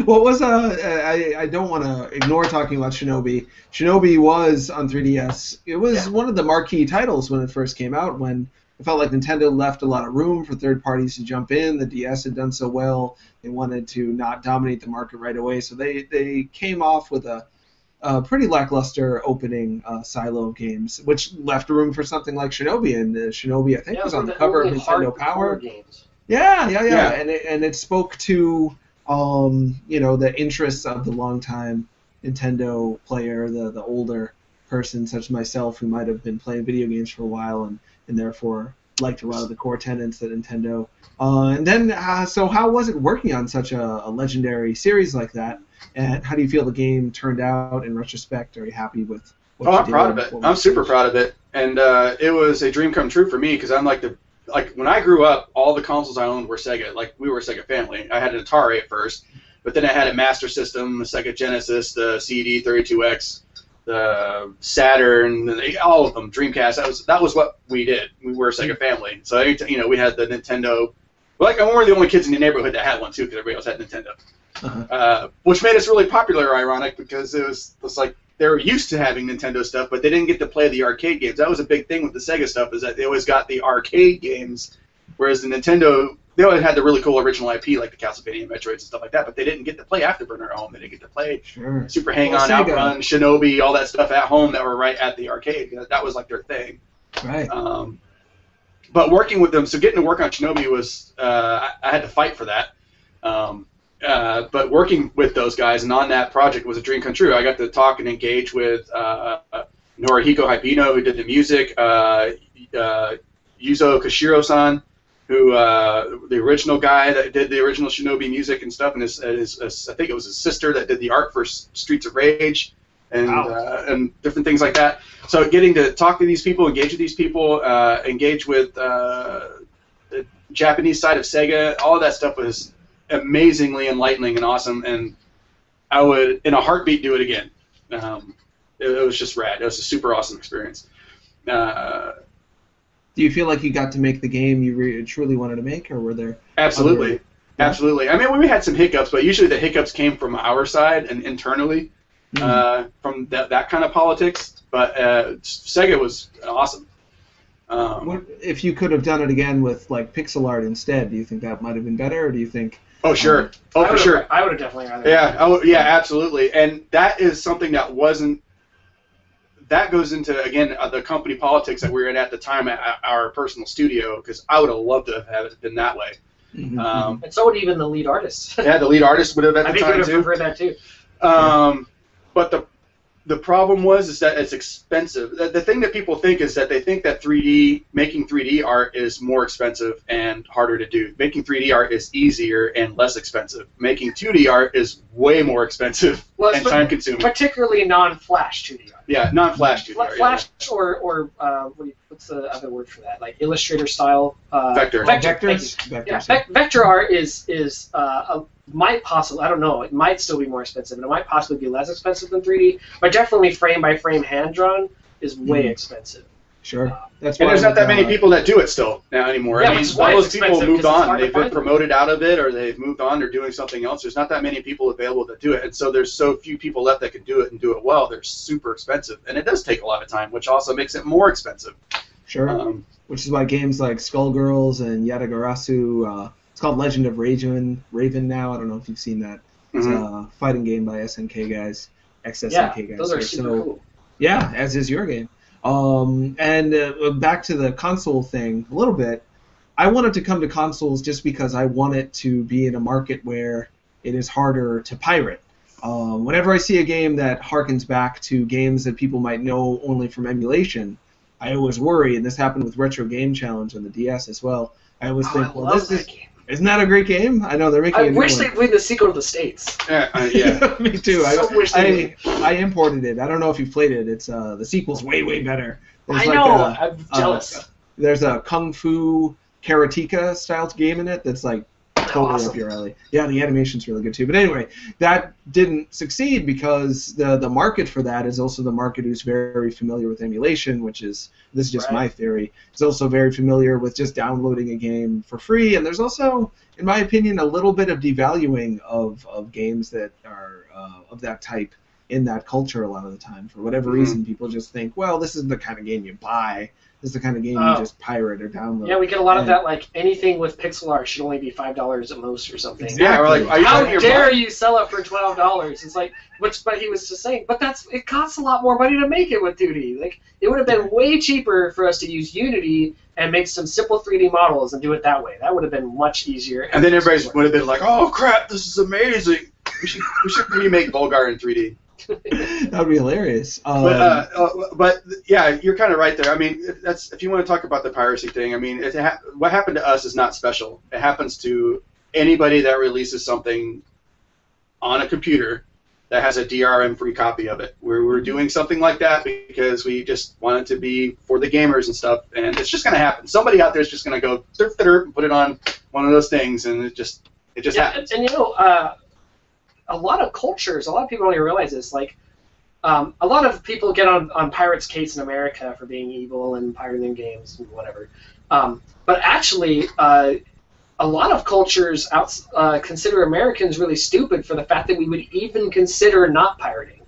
Speaker 3: What was I don't want to ignore talking about Shinobi. Shinobi was on 3DS. It was one of the marquee titles when it first came out. When it felt like Nintendo left a lot of room for third parties to jump in. The DS had done so well. They wanted to not dominate the market right away, so they came off with a pretty lackluster opening silo of games, which left room for something like Shinobi. And Shinobi, I think, was on the cover of Nintendo Power.
Speaker 5: Games.
Speaker 3: Yeah. And it spoke to the interests of the longtime Nintendo player, the older person such as myself who might have been playing video games for a while and therefore liked a lot of the core tenets that Nintendo. And then, so how was it working on such a legendary series like that? And how do you feel the game turned out in retrospect? Are you happy with what you
Speaker 4: I'm
Speaker 3: did?
Speaker 4: proud of it. I'm super proud of it. And it was a dream come true for me because I'm like when I grew up, all the consoles I owned were Sega. Like, we were a Sega family. I had an Atari at first, but then I had a Master System, the Sega Genesis, the CD 32X, the Saturn, all of them, Dreamcast. That was what we did. We were a Sega family. So, we had the Nintendo. Like, we were the only kids in the neighborhood that had one, too, because everybody else had Nintendo. Which made us really popular, ironic, because it was like they were used to having Nintendo stuff, but they didn't get to play the arcade games. That was a big thing with the Sega stuff, is that they always got the arcade games, whereas the Nintendo, they always had the really cool original IP, like the Castlevania, Metroids, and stuff like that, but they didn't get to play Afterburner at home. They didn't get to play Super Hang-On, Outrun, Shinobi, all that stuff at home that were right at the arcade. That was like their thing.
Speaker 3: Right.
Speaker 4: But working with them, so getting to work on Shinobi was, I had to fight for that. But working with those guys and on that project was a dream come true. I got to talk and engage with Norihiko Hypino, who did the music, Yuzo Koshiro-san, who the original guy that did the original Shinobi music and stuff, and his I think it was his sister that did the art for Streets of Rage and different things like that. So getting to talk to these people, engage with these people, engage with the Japanese side of Sega, all of that stuff was amazingly enlightening and awesome, and I would, in a heartbeat, do it again. It was just rad. It was a super awesome experience.
Speaker 3: Do you feel like you got to make the game you truly wanted to make, or were there?
Speaker 4: Absolutely. Absolutely. I mean, we had some hiccups, but usually the hiccups came from our side and internally from that kind of politics. But Sega was awesome.
Speaker 3: If you could have done it again with like pixel art instead, do you think that might have been better, or do you think?
Speaker 4: Oh, sure. For sure.
Speaker 5: I would have definitely rather.
Speaker 4: Yeah, absolutely. And that is something that wasn't. That goes into, again, the company politics that we were in at the time at our personal studio, because I would have loved to have it been that way.
Speaker 5: And so would even the lead artist.
Speaker 4: Yeah, the lead artist would have at the time, too.
Speaker 5: I think would have preferred that, too.
Speaker 4: But the problem is that it's expensive. The thing that people think is that they think that making 3D art is more expensive and harder to do. Making 3D art is easier and less expensive. Making 2D art is way more expensive and time-consuming.
Speaker 5: Particularly non-Flash 2D art.
Speaker 4: Yeah, non-Flash 2D art.
Speaker 5: Flash or what's the other word for that? Like Illustrator style.
Speaker 4: Vector.
Speaker 3: Vectors.
Speaker 5: Yeah, vector art is might possibly, I don't know, it might still be more expensive, and it might possibly be less expensive than 3D, but definitely frame by frame hand drawn is way expensive.
Speaker 3: Sure. That's
Speaker 4: And
Speaker 3: why
Speaker 4: there's not that many
Speaker 3: with,
Speaker 4: people that do it still now anymore.
Speaker 5: Yeah,
Speaker 4: I mean,
Speaker 5: which is why
Speaker 4: all
Speaker 5: it's
Speaker 4: those people
Speaker 5: expensive,
Speaker 4: moved
Speaker 5: 'cause it's
Speaker 4: on.
Speaker 5: hard to
Speaker 4: They've been
Speaker 5: find them.
Speaker 4: promoted out of it, or they've moved on. They're doing something else. There's not that many people available that do it, and so there's so few people left that can do it and do it well. They're super expensive, and it does take a lot of time, which also makes it more expensive.
Speaker 3: Sure. Which is why games like Skullgirls and Yatagarasu, it's called Legend of Raven now. I don't know if you've seen that. It's a fighting game by SNK guys, ex-SNK guys.
Speaker 5: Those are super cool.
Speaker 3: Yeah, as is your game. And back to the console thing a little bit. I wanted to come to consoles just because I want it to be in a market where it is harder to pirate. Whenever I see a game that harkens back to games that people might know only from emulation, I always worry, and this happened with Retro Game Challenge on the DS as well. I always think, well, isn't that a great game? I know they're making.
Speaker 5: I wish they'd made the sequel to the States.
Speaker 4: Yeah.
Speaker 3: Me too.
Speaker 5: I
Speaker 3: I imported it. I don't know if you've played it. It's the sequel's way better. There's
Speaker 5: I'm jealous.
Speaker 3: There's a Kung Fu Karateka style game in it that's like totally
Speaker 5: awesome.
Speaker 3: up your alley. Yeah, the animation's really good too. But anyway, that didn't succeed because the market for that is also the market who's very familiar with emulation, which is, this is just my theory, is also very familiar with just downloading a game for free. And there's also, in my opinion, a little bit of devaluing of games that are of that type in that culture a lot of the time. For whatever reason, people just think, well, this isn't the kind of game you buy. This is the kind of game you just pirate or download.
Speaker 5: Yeah, we get a lot of that, like, anything with pixel art should only be $5 at most or something.
Speaker 3: Exactly.
Speaker 4: Yeah, or like,
Speaker 5: how dare you sell it for $12? It's like, but he was just saying, but it costs a lot more money to make it with 2D. Like, it would have been way cheaper for us to use Unity and make some simple 3D models and do it that way. That would have been much easier.
Speaker 4: And then everybody would have been like, oh crap, this is amazing. We should remake Volgarr in 3D.
Speaker 3: That would be hilarious.
Speaker 4: But yeah, you're kind of right there. I mean, that's, if you want to talk about the piracy thing, I mean, what happened to us is not special. It happens to anybody that releases something on a computer that has a DRM-free copy of it. We're doing something like that because we just want it to be for the gamers and stuff, and it's just going to happen. Somebody out there is just going to go and put it on one of those things, and it just happens.
Speaker 5: And a lot of cultures, a lot of people don't even realize this. Like, a lot of people get on Pirates' case in America for being evil and pirating games and whatever. But actually, a lot of cultures consider Americans really stupid for the fact that we would even consider not pirating.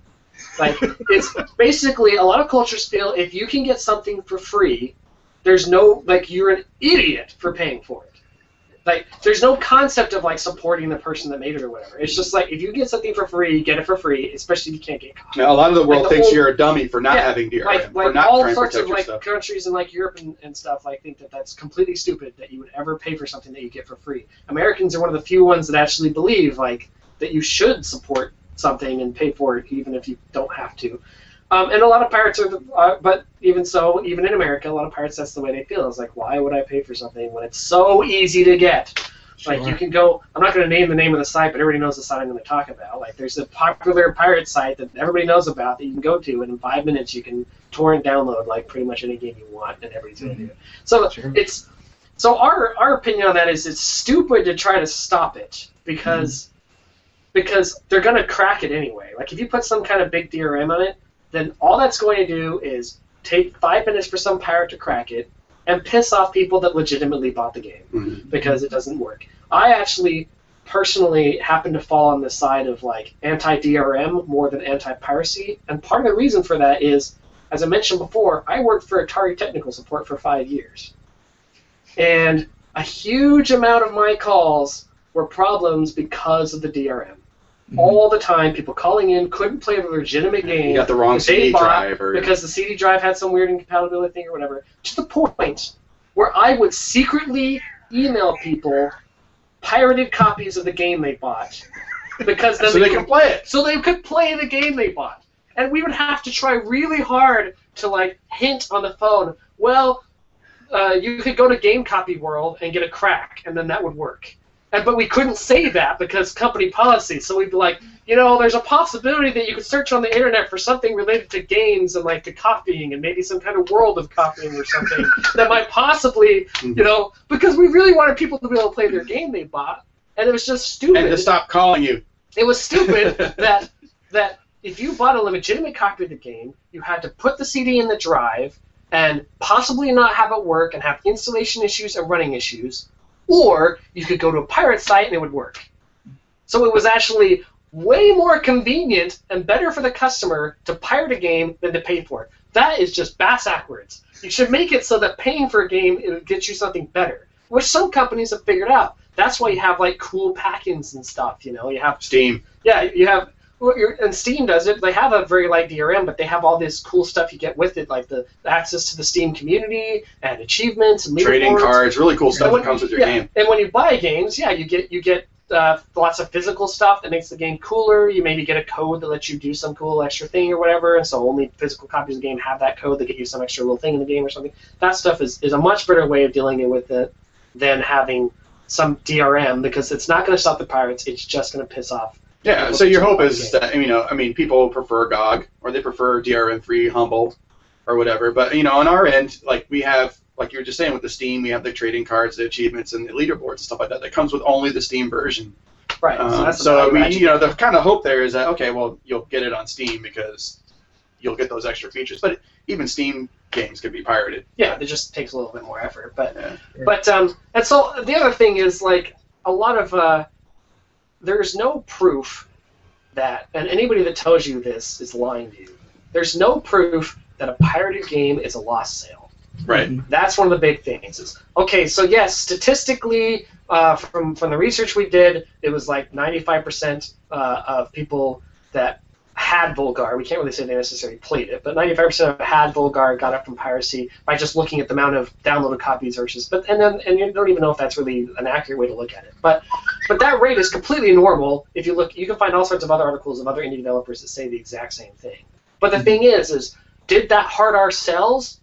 Speaker 5: Like, it's basically, a lot of cultures feel if you can get something for free, there's no, like, you're an idiot for paying for it. Like, there's no concept of, like, supporting the person that made it or whatever. It's just like, if you get something for free, get it for free, especially if you can't get caught.
Speaker 4: Now, a lot of the world thinks you're a dummy for not having DRM, for not
Speaker 5: all
Speaker 4: trying to
Speaker 5: sorts
Speaker 4: protect
Speaker 5: of
Speaker 4: your
Speaker 5: like
Speaker 4: stuff.
Speaker 5: countries in like Europe and stuff like think that that's completely stupid that you would ever pay for something that you get for free. Americans are one of the few ones that actually believe like that you should support something and pay for it even if you don't have to. And a lot of pirates are, but even so, even in America, a lot of pirates, that's the way they feel. It's like, why would I pay for something when it's so easy to get? Sure. Like, you can go, I'm not going to name the name of the site, but everybody knows the site I'm going to talk about. Like, there's a popular pirate site that everybody knows about that you can go to, and in 5 minutes you can torrent download, like, pretty much any game you want, and everybody's going to do it. So so our opinion on that is it's stupid to try to stop it, because they're going to crack it anyway. Like, if you put some kind of big DRM on it, then all that's going to do is take 5 minutes for some pirate to crack it, and piss off people that legitimately bought the game because it doesn't work. I actually personally happen to fall on the side of like anti-DRM more than anti-piracy, and part of the reason for that is, as I mentioned before, I worked for Atari Technical Support for 5 years, and a huge amount of my calls were problems because of the DRM. All the time, people calling in couldn't play a legitimate game.
Speaker 4: You got the wrong CD drive,
Speaker 5: because the CD drive had some weird incompatibility thing or whatever. To the point where I would secretly email people pirated copies of the game they bought, because then
Speaker 4: so they could play it.
Speaker 5: So they could play the game they bought, and we would have to try really hard to like hint on the phone. Well, you could go to Game Copy World and get a crack, and then that would work. but we couldn't say that because company policy. So we'd be like, you know, there's a possibility that you could search on the internet for something related to games and like to copying and maybe some kind of world of copying or something that might possibly, you know, because we really wanted people to be able to play their game they bought, and it was just stupid.
Speaker 4: And to stop calling you.
Speaker 5: It was stupid that if you bought a legitimate copy of the game, you had to put the CD in the drive and possibly not have it work and have installation issues and running issues, or you could go to a pirate site and it would work. So it was actually way more convenient and better for the customer to pirate a game than to pay for it. That is just backwards. You should make it so that paying for a game it gets you something better, which some companies have figured out. That's why you have like cool pack-ins and stuff. You know, you have
Speaker 4: Steam.
Speaker 5: Yeah, you have. And Steam does it. They have a very light DRM, but they have all this cool stuff you get with it, like the access to the Steam community and achievements and
Speaker 4: trading cards, really cool stuff that comes with your game.
Speaker 5: And when you buy games, you get lots of physical stuff that makes the game cooler. You maybe get a code that lets you do some cool extra thing or whatever, and so only physical copies of the game have that code that get you some extra little thing in the game or something. That stuff is a much better way of dealing with it than having some DRM, because it's not going to stop the pirates. It's just going to piss off.
Speaker 4: Yeah, so your hope is that, you know, I mean, people prefer GOG, or they prefer DRM-free Humble, or whatever. But, you know, on our end, like, we have, like you were just saying with the Steam, we have the trading cards, the achievements, and the leaderboards and stuff like that comes with only the Steam version.
Speaker 5: Right.
Speaker 4: So we, you know, the kind of hope there is that, okay, well, you'll get it on Steam because you'll get those extra features. But even Steam games can be pirated.
Speaker 5: Yeah, it just takes a little bit more effort. But and so the other thing is, like, a lot of there's no proof that, and anybody that tells you this is lying to you. There's no proof that a pirated game is a lost sale.
Speaker 4: Right.
Speaker 5: That's one of the big things. Is, okay, so yes, statistically, from the research we did, it was like 95% of people that had Volgarr. We can't really say they necessarily played it, but 95% of had Volgarr got it from piracy by just looking at the amount of downloaded copies versus. And you don't even know if that's really an accurate way to look at it. But that rate is completely normal. If you look, you can find all sorts of other articles of other indie developers that say the exact same thing. But the thing is did that hard our sales?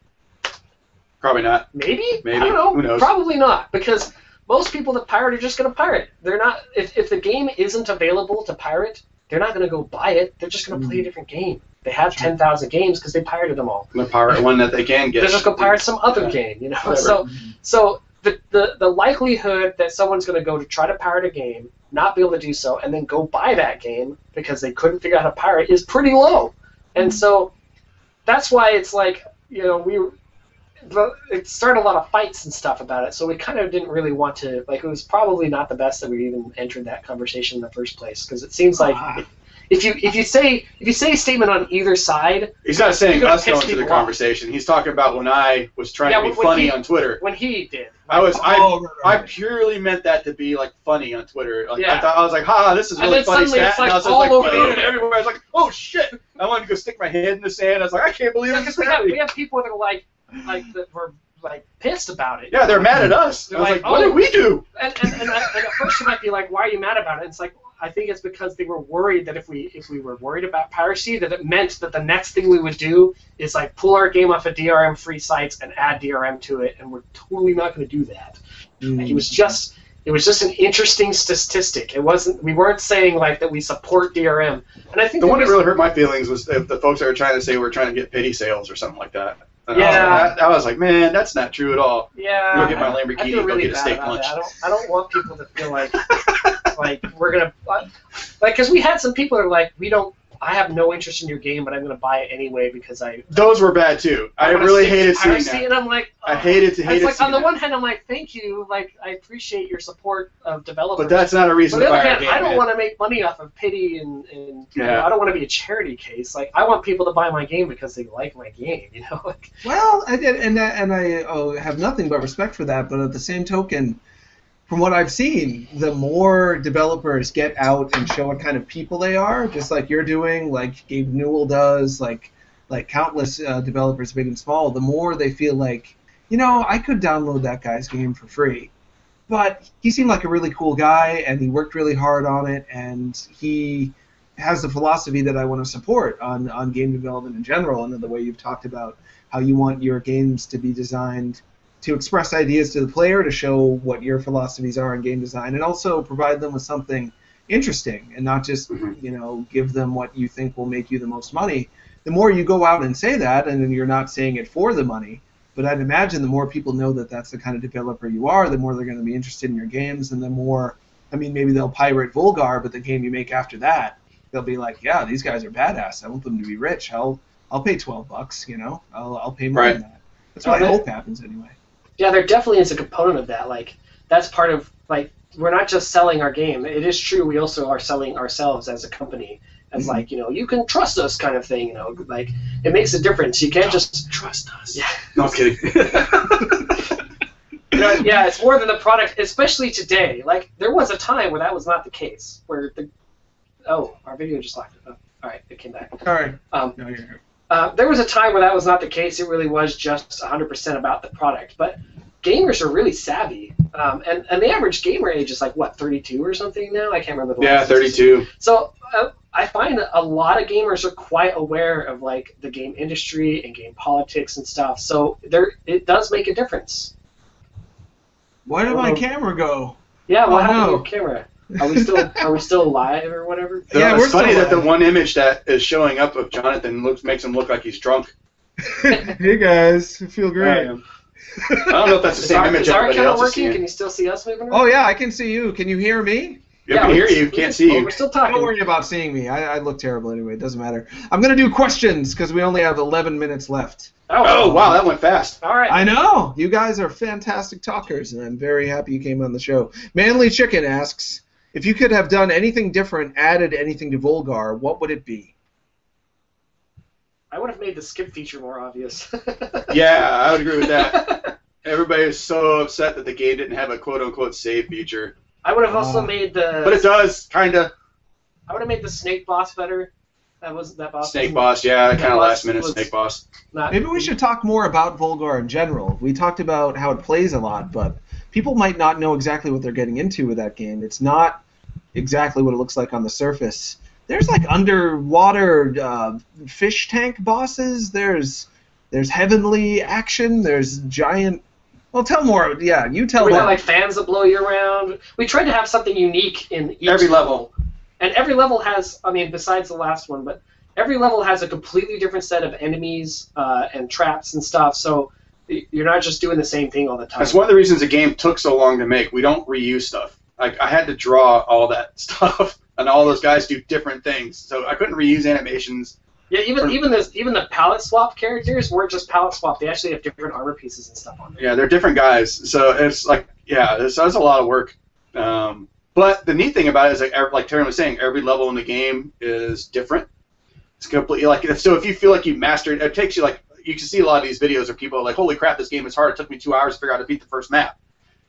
Speaker 4: Probably not.
Speaker 5: Maybe?
Speaker 4: Maybe.
Speaker 5: I don't know.
Speaker 4: Who knows?
Speaker 5: Probably not, because most people that pirate are just going to pirate. They're not. If the game isn't available to pirate, they're not going to go buy it. They're just going to play a different game. They have 10,000 games because they pirated them all.
Speaker 4: The pirate one that they can get.
Speaker 5: They're just going to pirate some other game, you know.
Speaker 4: Whatever.
Speaker 5: So the likelihood that someone's going to go to try to pirate a game, not be able to do so, and then go buy that game because they couldn't figure out how to pirate is pretty low. And so that's why it's like, you know, it started a lot of fights and stuff about it, so we kind of didn't really want to, like, it was probably not the best that we even entered that conversation in the first place, because it seems like if you say a statement on either side,
Speaker 4: he's not saying us
Speaker 5: piss
Speaker 4: going to the
Speaker 5: people off.
Speaker 4: Conversation. He's talking about when I was trying to be funny on Twitter.
Speaker 5: When he did.
Speaker 4: I purely meant that to be like funny on Twitter. Like,
Speaker 5: Yeah.
Speaker 4: I was like, ha, this is really
Speaker 5: then
Speaker 4: funny
Speaker 5: suddenly
Speaker 4: stat.
Speaker 5: it's like
Speaker 4: And I was
Speaker 5: all
Speaker 4: like,
Speaker 5: over
Speaker 4: boom,
Speaker 5: the
Speaker 4: and everywhere. I was like, oh shit! I wanted to go stick my head in the sand. I was like, I can't believe
Speaker 5: Because
Speaker 4: this.
Speaker 5: we have people that are like that were like pissed about it.
Speaker 4: Yeah, they're mad at us. I was like, what did we do?
Speaker 5: And at first you might be like, why are you mad about it? And it's like, I think it's because they were worried that if we were worried about piracy, that it meant that the next thing we would do is like pull our game off of DRM-free sites and add DRM to it, and we're totally not going to do that. And it was just an interesting statistic. It wasn't. We weren't saying like that we support DRM. And I think
Speaker 4: The one that really hurt my feelings was the folks that were trying to say we're trying to get pity sales or something like that. And
Speaker 5: Yeah.
Speaker 4: I was like, man, that's not true at all.
Speaker 5: Yeah.
Speaker 4: Go get my
Speaker 5: I
Speaker 4: Lamborghini
Speaker 5: feel
Speaker 4: and
Speaker 5: really
Speaker 4: go get a
Speaker 5: bad
Speaker 4: steak
Speaker 5: about
Speaker 4: lunch.
Speaker 5: that. I don't want people to feel like like we're gonna like, because we had some people that are like, I have no interest in your game, but I'm gonna buy it anyway because
Speaker 4: Those were bad too. I
Speaker 5: wanna
Speaker 4: really
Speaker 5: see
Speaker 4: hated seeing
Speaker 5: piracy,
Speaker 4: that.
Speaker 5: and I'm like,
Speaker 4: I hated
Speaker 5: It's like on
Speaker 4: seeing
Speaker 5: the
Speaker 4: that.
Speaker 5: one hand, I'm like, thank you, like I appreciate your support of developers.
Speaker 4: But that's not a reason
Speaker 5: But
Speaker 4: to
Speaker 5: on the
Speaker 4: buy
Speaker 5: other
Speaker 4: our
Speaker 5: hand,
Speaker 4: game.
Speaker 5: I don't
Speaker 4: man.
Speaker 5: want to make money off of pity and you know,
Speaker 4: Yeah.
Speaker 5: I don't want to be a charity case. Like I want people to buy my game because they like my game. You know, like
Speaker 3: Well, I did, and I have nothing but respect for that. But at the same token, from what I've seen, the more developers get out and show what kind of people they are, just like you're doing, like Gabe Newell does, like countless developers, big and small, the more they feel like, you know, I could download that guy's game for free. But he seemed like a really cool guy, and he worked really hard on it, and he has the philosophy that I want to support on game development in general, and the way you've talked about how you want your games to be designed to express ideas to the player, to show what your philosophies are in game design, and also provide them with something interesting, and not just give them what you think will make you the most money. The more you go out and say that, and then you're not saying it for the money, but I'd imagine the more people know that that's the kind of developer you are, the more they're going to be interested in your games, and the more, maybe they'll pirate Volgarr, but the game you make after that, they'll be like, yeah, these guys are badass. I want them to be rich. I'll pay $12, I'll pay more than that. That's what I hope happens anyway.
Speaker 5: Yeah, there definitely is a component of that. Like, that's part of, like, we're not just selling our game. It is true we also are selling ourselves as a company. As like, you can trust us kind of thing, like, it makes a difference. You can't just
Speaker 4: trust us.
Speaker 5: Yeah.
Speaker 4: No, I'm kidding.
Speaker 5: Yeah, it's more than the product, especially today. Like, there was a time where that was not the case, where our video just locked it up. All right, it came back.
Speaker 3: All right.
Speaker 5: No, you're here. There was a time where that was not the case. It really was just 100% about the product. But gamers are really savvy, and the average gamer age is like, what, 32 or something now? I can't remember the last
Speaker 4: 32.
Speaker 5: So I find that a lot of gamers are quite aware of, like, the game industry and game politics and stuff. So it does make a difference.
Speaker 3: Where did my camera go?
Speaker 5: Yeah, what happened to your camera? Are we still live or whatever?
Speaker 3: Yeah,
Speaker 4: it's funny that the one image that is showing up of Jonathan makes him look like he's drunk.
Speaker 3: Hey guys, I feel great.
Speaker 4: I don't know if that's the same image.
Speaker 5: Is our
Speaker 4: everybody
Speaker 5: camera
Speaker 4: else is
Speaker 5: working?
Speaker 4: seeing.
Speaker 5: Can you still see us moving around?
Speaker 3: Oh yeah, I can see you. Can you hear me?
Speaker 4: Yeah, I can hear you. Can't see you.
Speaker 5: We're still talking.
Speaker 3: Don't worry about seeing me. I look terrible anyway. It doesn't matter. I'm going to do questions because we only have 11 minutes left.
Speaker 4: Oh, wow, that went fast.
Speaker 5: All right.
Speaker 3: I know. You guys are fantastic talkers, and I'm very happy you came on the show. Manly Chicken asks, if you could have done anything different, added anything to Volgarr, what would it be?
Speaker 5: I would have made the skip feature more obvious.
Speaker 4: Yeah, I would agree with that. Everybody is so upset that the game didn't have a quote-unquote save feature.
Speaker 5: I would have also made the...
Speaker 4: But it does, kind of.
Speaker 5: I would have made the snake boss better. That boss.
Speaker 4: Snake boss, yeah, kind of last-minute snake boss.
Speaker 3: Maybe we should talk more about Volgarr in general. We talked about how it plays a lot, but people might not know exactly what they're getting into with that game. It's not exactly what it looks like on the surface. There's like underwater fish tank bosses. There's heavenly action. There's giant... Well, tell more. Yeah, you tell
Speaker 5: We
Speaker 3: them.
Speaker 5: got like fans that blow you around. We tried to have something unique in each
Speaker 4: Every level.
Speaker 5: And every level has, besides the last one, but every level has a completely different set of enemies and traps and stuff. So you're not just doing the same thing all the time.
Speaker 4: That's one of the reasons the game took so long to make. We don't reuse stuff. Like, I had to draw all that stuff, and all those guys do different things. So I couldn't reuse animations.
Speaker 5: Yeah, even the palette swap characters weren't just palette swap. They actually have different armor pieces and stuff on them.
Speaker 4: Yeah, they're different guys. So it's like, yeah, that's a lot of work. But the neat thing about it is, like Taron was saying, every level in the game is different. It's completely like, so if you feel like you mastered, it takes you like, you can see a lot of these videos where people are like, holy crap, this game is hard. It took me 2 hours to figure out how to beat the first map.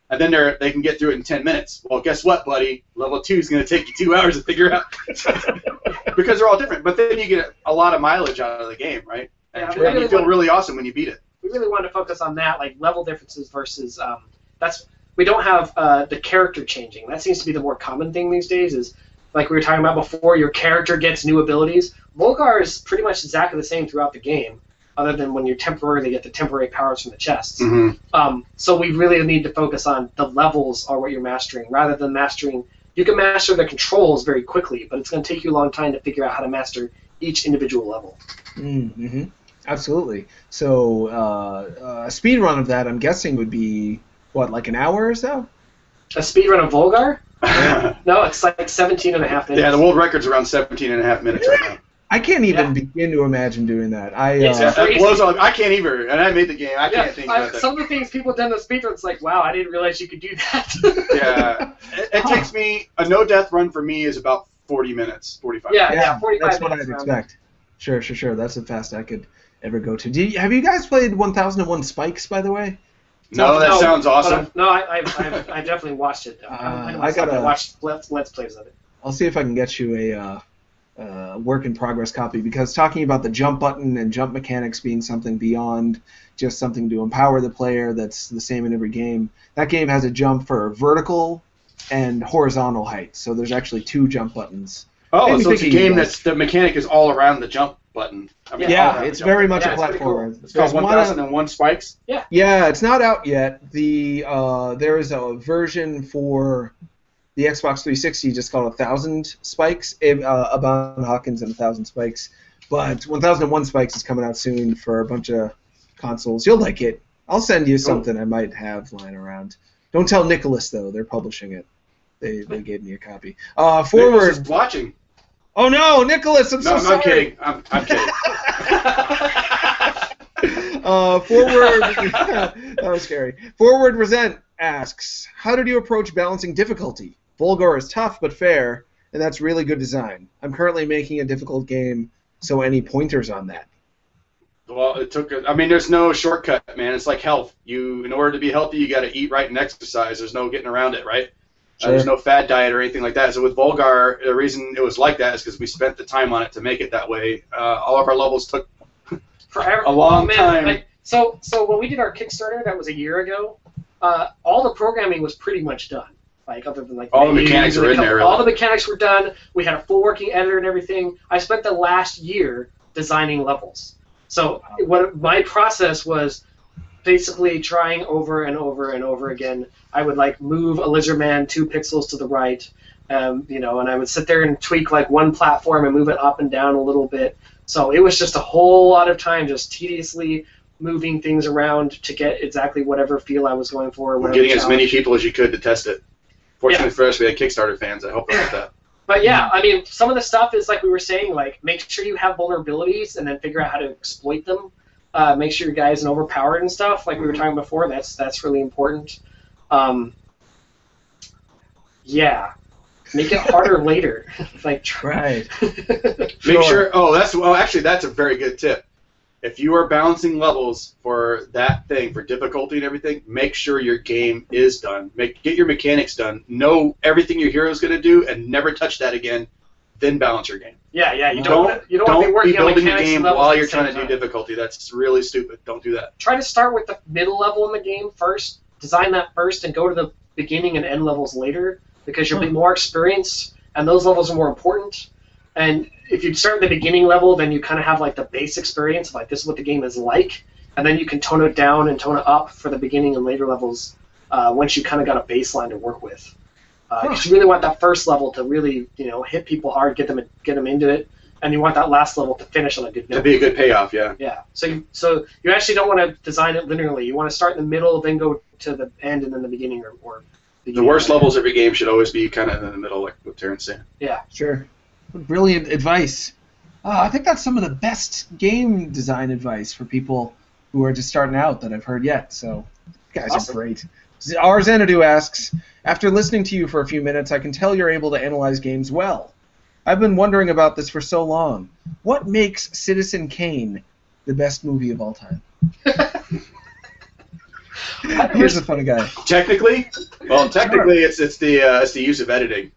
Speaker 4: And then they can get through it in 10 minutes. Well, guess what, buddy? Level 2 is going to take you 2 hours to figure out. Because they're all different. But then you get a lot of mileage out of the game, right? And you feel really awesome when you beat it.
Speaker 5: We really want to focus on that, like level differences versus we don't have the character changing. That seems to be the more common thing these days. Is like we were talking about before, your character gets new abilities. Volgarr is pretty much exactly the same throughout the game, other than when you temporarily get the temporary powers from the chests.
Speaker 4: Mm-hmm.
Speaker 5: So we really need to focus on the levels are what you're mastering, rather than mastering. You can master the controls very quickly, but it's going to take you a long time to figure out how to master each individual level.
Speaker 3: Mm-hmm. Absolutely. So a speed run of that, I'm guessing, would be, what, like an hour or so?
Speaker 5: A speed run of Volgarr? No, it's like 17 and a half minutes.
Speaker 4: Yeah, the world record's around 17 and a half minutes right now.
Speaker 3: I can't even begin to imagine doing that.
Speaker 4: That blows on. I can't either. And I made the game. I can't think about that.
Speaker 5: Some of the things people have done in the speedrun, it's like, wow, I didn't realize you could do that.
Speaker 4: Yeah. It takes me, a no-death run for me is about 40 minutes, 45 minutes.
Speaker 5: Yeah, 45
Speaker 3: that's what I'd expect. Sure. That's the fastest I could ever go to. Have you guys played 1001 Spikes, by the way?
Speaker 4: No, that sounds awesome.
Speaker 5: I've definitely watched it. I watched Let's Plays of it.
Speaker 3: I'll see if I can get you a work-in-progress copy, because talking about the jump button and jump mechanics being something beyond just something to empower the player that's the same in every game, that game has a jump for vertical and horizontal height, so there's actually 2 jump buttons
Speaker 4: Oh,
Speaker 3: Maybe
Speaker 4: so it's a
Speaker 3: thinking
Speaker 4: game
Speaker 3: like-
Speaker 4: that's the mechanic is all around the jump button. I mean, all
Speaker 3: Yeah,
Speaker 4: around the
Speaker 3: it's
Speaker 4: jump
Speaker 3: very
Speaker 4: button.
Speaker 3: much a
Speaker 5: it's pretty cool.
Speaker 3: platformer.
Speaker 4: It's called
Speaker 3: There's one
Speaker 4: 1001 Spikes.
Speaker 3: Yeah, it's not out yet. There is a version for the Xbox 360 just called 1,000 Spikes, about Hawkins and 1,000 Spikes. But 1001 Spikes is coming out soon for a bunch of consoles. You'll like it. I'll send you something I might have lying around. Don't tell Nicholas though; they're publishing it. They gave me a copy.
Speaker 4: Nicholas
Speaker 3: Forward.
Speaker 4: is watching.
Speaker 3: Oh no, Nicholas! I'm
Speaker 4: No,
Speaker 3: so sorry.
Speaker 4: I'm kidding. I'm kidding.
Speaker 3: Forward. That was scary. Forward Resent asks, how did you approach balancing difficulty? Volgarr is tough but fair, and that's really good design. I'm currently making a difficult game, so any pointers on that?
Speaker 4: Well, I mean, there's no shortcut, man. It's like health. In order to be healthy, you got to eat right and exercise. There's no getting around it, right?
Speaker 3: Sure.
Speaker 4: There's no fad diet or anything like that. So with Volgarr, the reason it was like that is because we spent the time on it to make it that way. All of our levels took
Speaker 5: Forever.
Speaker 4: a long time.
Speaker 5: Like, so when we did our Kickstarter, that was a year ago. All the programming was pretty much done. Like other than like
Speaker 4: all the mechanics were in there.
Speaker 5: All the mechanics were done. We had a full working editor and everything. I spent the last year designing levels. So my process was basically trying over and over and over again. I would like move a lizard man 2 pixels to the right, and I would sit there and tweak like one platform and move it up and down a little bit. So it was just a whole lot of time just tediously moving things around to get exactly whatever feel I was going for.
Speaker 4: Getting as many people as you could to test it. Fortunately for us, we had Kickstarter fans. I helped them with that.
Speaker 5: But yeah, I mean, some of the stuff is like we were saying, like make sure you have vulnerabilities and then figure out how to exploit them. Make sure your guy isn't overpowered and stuff, like we were talking before. That's really important. Yeah, make it harder later. Like
Speaker 3: Right.
Speaker 4: Make sure. Oh, actually, that's a very good tip. If you are balancing levels for that thing, for difficulty and everything, make sure your game is done. Get your mechanics done. Know everything your hero is going to do, and never touch that again. Then balance your game.
Speaker 5: Yeah. You don't want to be working on
Speaker 4: building the
Speaker 5: mechanics
Speaker 4: game
Speaker 5: and levels
Speaker 4: while
Speaker 5: at
Speaker 4: you're
Speaker 5: the same
Speaker 4: trying to do
Speaker 5: time.
Speaker 4: difficulty. That's really stupid. Don't do that.
Speaker 5: Try to start with the middle level in the game first. Design that first, and go to the beginning and end levels later, because you'll be more experienced, and those levels are more important. And if you start at the beginning level, then you kind of have like the base experience of like this is what the game is like, and then you can tone it down and tone it up for the beginning and later levels once you kind of got a baseline to work with. Because you really want that first level to really hit people hard, get them into it, and you want that last level to finish on a good note.
Speaker 4: To be a good payoff, yeah.
Speaker 5: Yeah. So you actually don't want to design it linearly. You want to start in the middle, then go to the end, and then the beginning or
Speaker 4: The worst levels of your game should always be kind of in the middle, like what Taron's saying.
Speaker 5: Yeah.
Speaker 3: Sure. Brilliant advice. I think that's some of the best game design advice for people who are just starting out that I've heard yet. So, you guys are great. Our Xanadu asks, after listening to you for a few minutes, I can tell you're able to analyze games well. I've been wondering about this for so long. What makes Citizen Kane the best movie of all time? Here's a funny guy.
Speaker 4: Technically, it's the use of editing.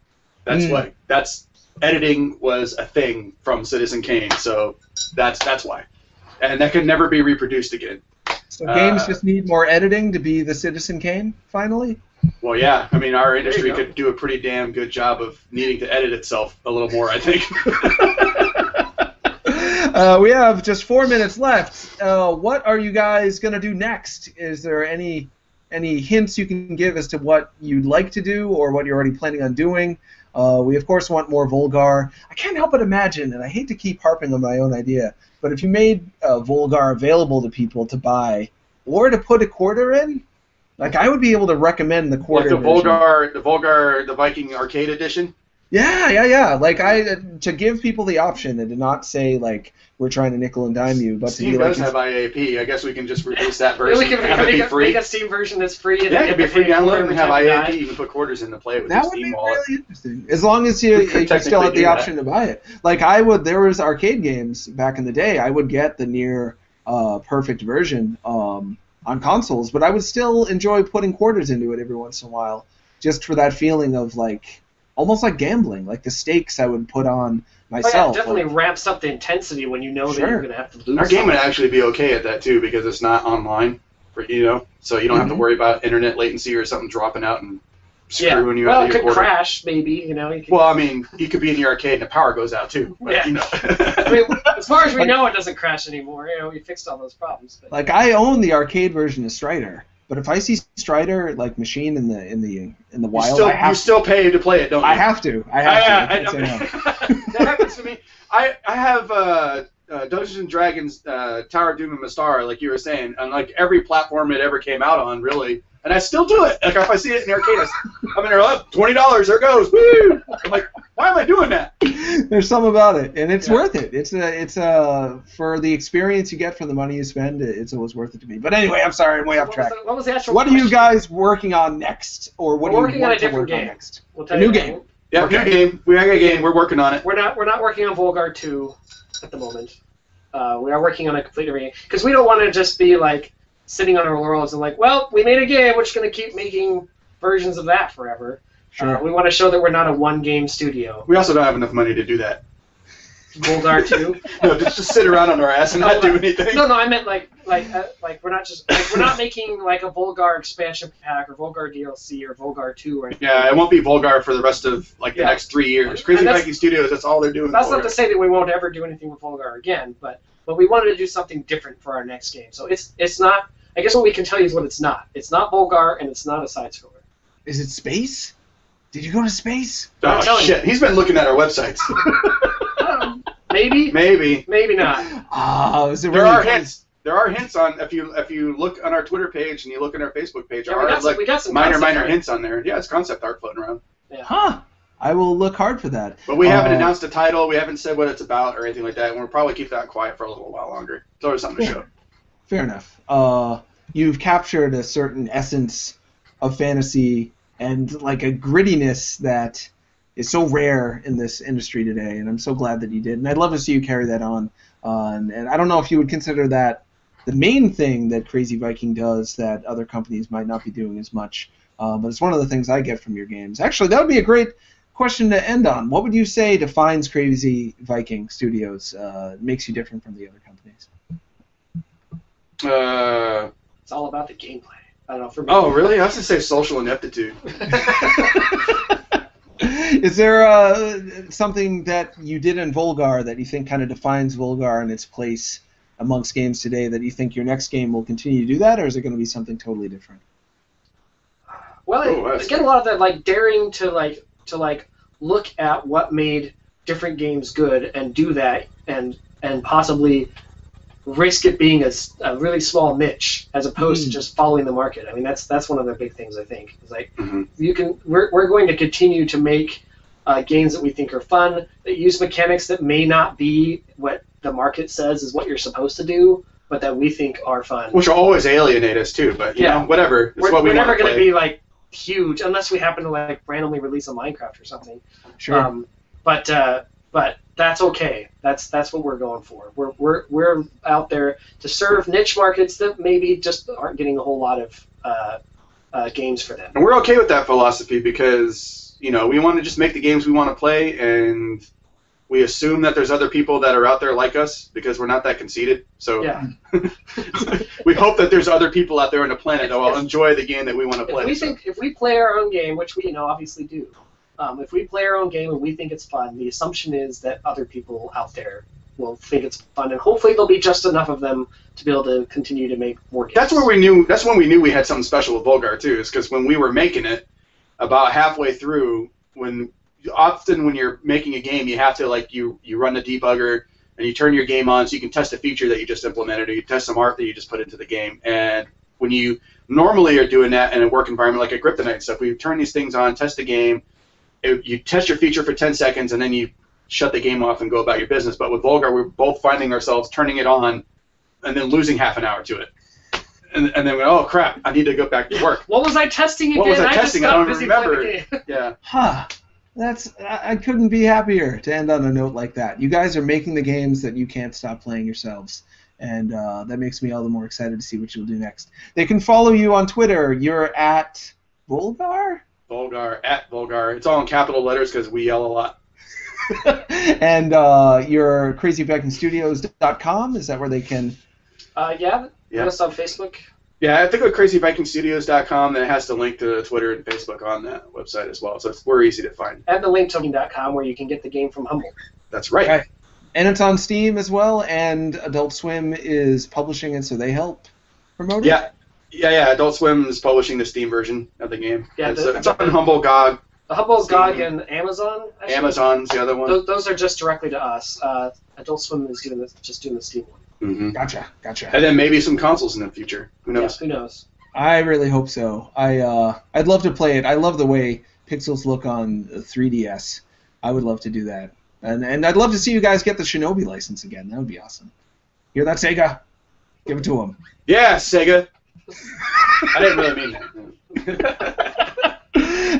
Speaker 4: That's editing was a thing from Citizen Kane, so that's why, and that can never be reproduced again.
Speaker 3: So games just need more editing to be the Citizen Kane, finally?
Speaker 4: Well, yeah. I mean, our industry could do a pretty damn good job of needing to edit itself a little more, I think.
Speaker 3: We have just 4 minutes left. What are you guys going to do next? Is there any hints you can give as to what you'd like to do or what you're already planning on doing? We, of course, want more Volgarr. I can't help but imagine, and I hate to keep harping on my own idea, but if you made Volgarr available to people to buy or to put a quarter in, like I would be able to recommend the quarter.
Speaker 4: Like the Volgarr, the Viking Arcade Edition?
Speaker 3: Yeah. Like to give people the option and to not say like we're trying to nickel and dime you, but
Speaker 4: Steam
Speaker 3: to be like
Speaker 4: does have IAP. I guess we can just release that version.
Speaker 5: We can
Speaker 4: and have it be free.
Speaker 5: make a Steam version that's free.
Speaker 4: Yeah, it can be free download and have
Speaker 5: IAP.
Speaker 4: IAP. You can put quarters in to play it with
Speaker 3: that
Speaker 4: your
Speaker 3: would
Speaker 4: Steam
Speaker 3: be
Speaker 4: wallet.
Speaker 3: really interesting. As long as you still
Speaker 4: technically
Speaker 3: have the
Speaker 4: do
Speaker 3: option to buy it. Like there was arcade games back in the day. I would get the near perfect version on consoles, but I would still enjoy putting quarters into it every once in a while, just for that feeling of like almost like gambling, like the stakes I would put on myself.
Speaker 5: Oh, yeah, definitely ramps up the intensity when you know that you're going to have to lose.
Speaker 4: Our game would actually be okay at that too because it's not online, so you don't have to worry about internet latency or something dropping out and screwing you
Speaker 5: well,
Speaker 4: after
Speaker 5: it
Speaker 4: you
Speaker 5: could
Speaker 4: order.
Speaker 5: crash, maybe. You know. You could,
Speaker 4: Well, I mean, you could be in the arcade and the power goes out too. But,
Speaker 5: Yeah.
Speaker 4: you know.
Speaker 5: I mean, as far as we know, it doesn't crash anymore. You know, we fixed all those problems. But.
Speaker 3: Like I own the arcade version of Strider, but if I see Strider like machine in the wild,
Speaker 4: you still pay to play it, don't you?
Speaker 3: I have to. I can't say no.
Speaker 4: That happens to me. I have Dungeons and Dragons Tower of Doom and Mystar, like you were saying, on like every platform it ever came out on, really. And I still do it. Like if I see it in the arcade, I'm in there, oh, $20, there it goes, woo! I'm like, why am I doing that?
Speaker 3: There's something about it, and it's worth it. It's for the experience you get for the money you spend. It's always worth it to me. But anyway, I'm sorry, I'm way off track.
Speaker 5: What was the actual
Speaker 3: What are
Speaker 5: question?
Speaker 3: you guys working on next, or what
Speaker 5: We're
Speaker 3: do you
Speaker 5: working on a
Speaker 3: want to
Speaker 5: different
Speaker 3: work on
Speaker 5: game.
Speaker 3: next?
Speaker 5: We'll tell
Speaker 3: A new
Speaker 5: you
Speaker 3: game.
Speaker 4: Yeah,
Speaker 3: Okay.
Speaker 4: new game. We got a game. We're working on it.
Speaker 5: We're not working on Volgarr 2 at the moment. We are working on a complete new game because we don't want to just be like sitting on our laurels and like, well, we made a game, we're just going to keep making versions of that forever.
Speaker 3: Sure.
Speaker 5: We want to show that we're not a one-game studio.
Speaker 4: We also don't have enough money to do that.
Speaker 5: Volgarr 2.
Speaker 4: No, just sit around on our ass and not do anything.
Speaker 5: No, I meant like we're not just we're not making like a Volgarr expansion pack or Volgarr DLC or Volgarr 2 or anything.
Speaker 4: Yeah, it won't be Volgarr for the rest of like the next 3 years. Crazy
Speaker 5: And that's-
Speaker 4: Viking Studios, that's all they're doing.
Speaker 5: That's
Speaker 4: with
Speaker 5: not to say that we won't ever do anything with Volgarr again, but we wanted to do something different for our next game. So it's not. I guess what we can tell you is what it's not. It's not Volgarr and it's not a side scroller.
Speaker 3: Is it space? Did you go to space?
Speaker 5: I'm
Speaker 4: Oh
Speaker 5: telling
Speaker 4: shit! He's been looking at our websites.
Speaker 5: Maybe. Maybe not.
Speaker 3: Ah, is it
Speaker 4: There
Speaker 3: really
Speaker 4: are hints. There are hints on if you look on our Twitter page and you look on our Facebook page.
Speaker 5: Yeah,
Speaker 4: there are
Speaker 5: we got some
Speaker 4: minor
Speaker 5: concept art.
Speaker 4: hints on there. Yeah, it's concept art floating around.
Speaker 3: Huh. I will look hard for that.
Speaker 4: But we haven't announced a title. We haven't said what it's about or anything like that. And we'll probably keep that quiet for a little while longer. It's always something to show.
Speaker 3: Fair enough. You've captured a certain essence of fantasy and like a grittiness that is so rare in this industry today, and I'm so glad that you did. And I'd love to see you carry that on. And I don't know if you would consider that the main thing that Crazy Viking does that other companies might not be doing as much, but it's one of the things I get from your games. Actually, that would be a great question to end on. What would you say defines Crazy Viking Studios, makes you different from the other companies?
Speaker 5: It's all about the gameplay. I don't know. For me.
Speaker 4: Oh, really? I was going to say social ineptitude.
Speaker 3: Is there something that you did in Volgarr that you think kind of defines Volgarr and its place amongst games today that you think your next game will continue to do that, or is it going to be something totally different?
Speaker 5: Well, again, a lot of that like daring to look at what made different games good and do that and possibly risk it being a really small niche as opposed to just following the market. I mean, that's one of the big things I think. It's like we're going to continue to make games that we think are fun, that use mechanics that may not be what the market says is what you're supposed to do, but that we think are fun.
Speaker 4: Which will always alienate us too, but you know, whatever. It's what we
Speaker 5: we're never
Speaker 4: going to
Speaker 5: be like huge unless we happen to like randomly release a Minecraft or something.
Speaker 3: Sure.
Speaker 5: But that's okay. That's what we're going for. We're out there to serve niche markets that maybe just aren't getting a whole lot of games for them.
Speaker 4: And we're okay with that philosophy because, you know, we want to just make the games we want to play, and we assume that there's other people that are out there like us because we're not that conceited. So
Speaker 5: Yeah.
Speaker 4: we hope that there's other people out there on the planet that will enjoy the game that we want to play.
Speaker 5: If we play our own game, which we obviously do, if we play our own game and we think it's fun, the assumption is that other people out there will think it's fun, and hopefully there'll be just enough of them to be able to continue to make more games.
Speaker 4: That's when we knew we had something special with Volgarr too, is because when we were making it, about halfway through, often when you're making a game, you have to you run the debugger and you turn your game on so you can test a feature that you just implemented, or you test some art that you just put into the game. And when you normally are doing that in a work environment like a Kryptonite stuff, we turn these things on, test the game, you test your feature for 10 seconds, and then you shut the game off and go about your business. But with Volgarr, we're both finding ourselves turning it on and then losing half an hour to it. And then we oh crap, I need to go back to work.
Speaker 5: What was I testing again?
Speaker 4: What was I
Speaker 5: just
Speaker 4: testing? I
Speaker 5: got
Speaker 4: don't
Speaker 5: busy
Speaker 4: remember.
Speaker 5: playing the game.
Speaker 4: Yeah.
Speaker 3: Huh. I couldn't be happier to end on a note like that. You guys are making the games that you can't stop playing yourselves, and that makes me all the more excited to see what you'll do next. They can follow you on Twitter. You're at Volgarr?
Speaker 4: Volgarr, at Volgarr. It's all in capital letters because we yell a lot.
Speaker 3: And your crazyvikingstudios.com, is that where they can...
Speaker 5: Yeah. Put us on Facebook.
Speaker 4: Yeah, I think with crazyvikingstudios.com, then it has to link to Twitter and Facebook on that website as well, so we're easy to find.
Speaker 5: And the link to .com where you can get the game from Humble.
Speaker 4: That's right.
Speaker 3: Okay. And it's on Steam as well, and Adult Swim is publishing it, so they help promote it?
Speaker 4: Yeah. Adult Swim is publishing the Steam version of the game.
Speaker 5: Yeah,
Speaker 4: it's on Humble, GOG.
Speaker 5: The Humble,
Speaker 4: Steam.
Speaker 5: GOG, and Amazon. Actually.
Speaker 4: Amazon's the other one.
Speaker 5: Those are just directly to us. Adult Swim is just doing the Steam one.
Speaker 4: Mm-hmm.
Speaker 3: Gotcha.
Speaker 4: And then maybe some consoles in the future. Who knows?
Speaker 5: Yeah, who knows?
Speaker 3: I really hope so. I'd love to play it. I love the way pixels look on 3DS. I would love to do that. And I'd love to see you guys get the Shinobi license again. That would be awesome. Hear that, Sega? Give it to them.
Speaker 4: Yeah, Sega. I didn't really mean that.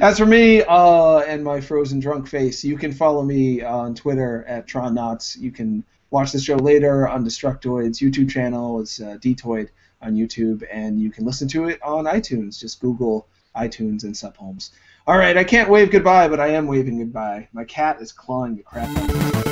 Speaker 3: As for me and my frozen drunk face, you can follow me on Twitter at TronNots. You can watch the show later on Destructoid's YouTube channel. It's Dtoid on YouTube, and you can listen to it on iTunes. Just Google iTunes and Sub Holmes. All right, I can't wave goodbye, but I am waving goodbye. My cat is clawing the crap out of me.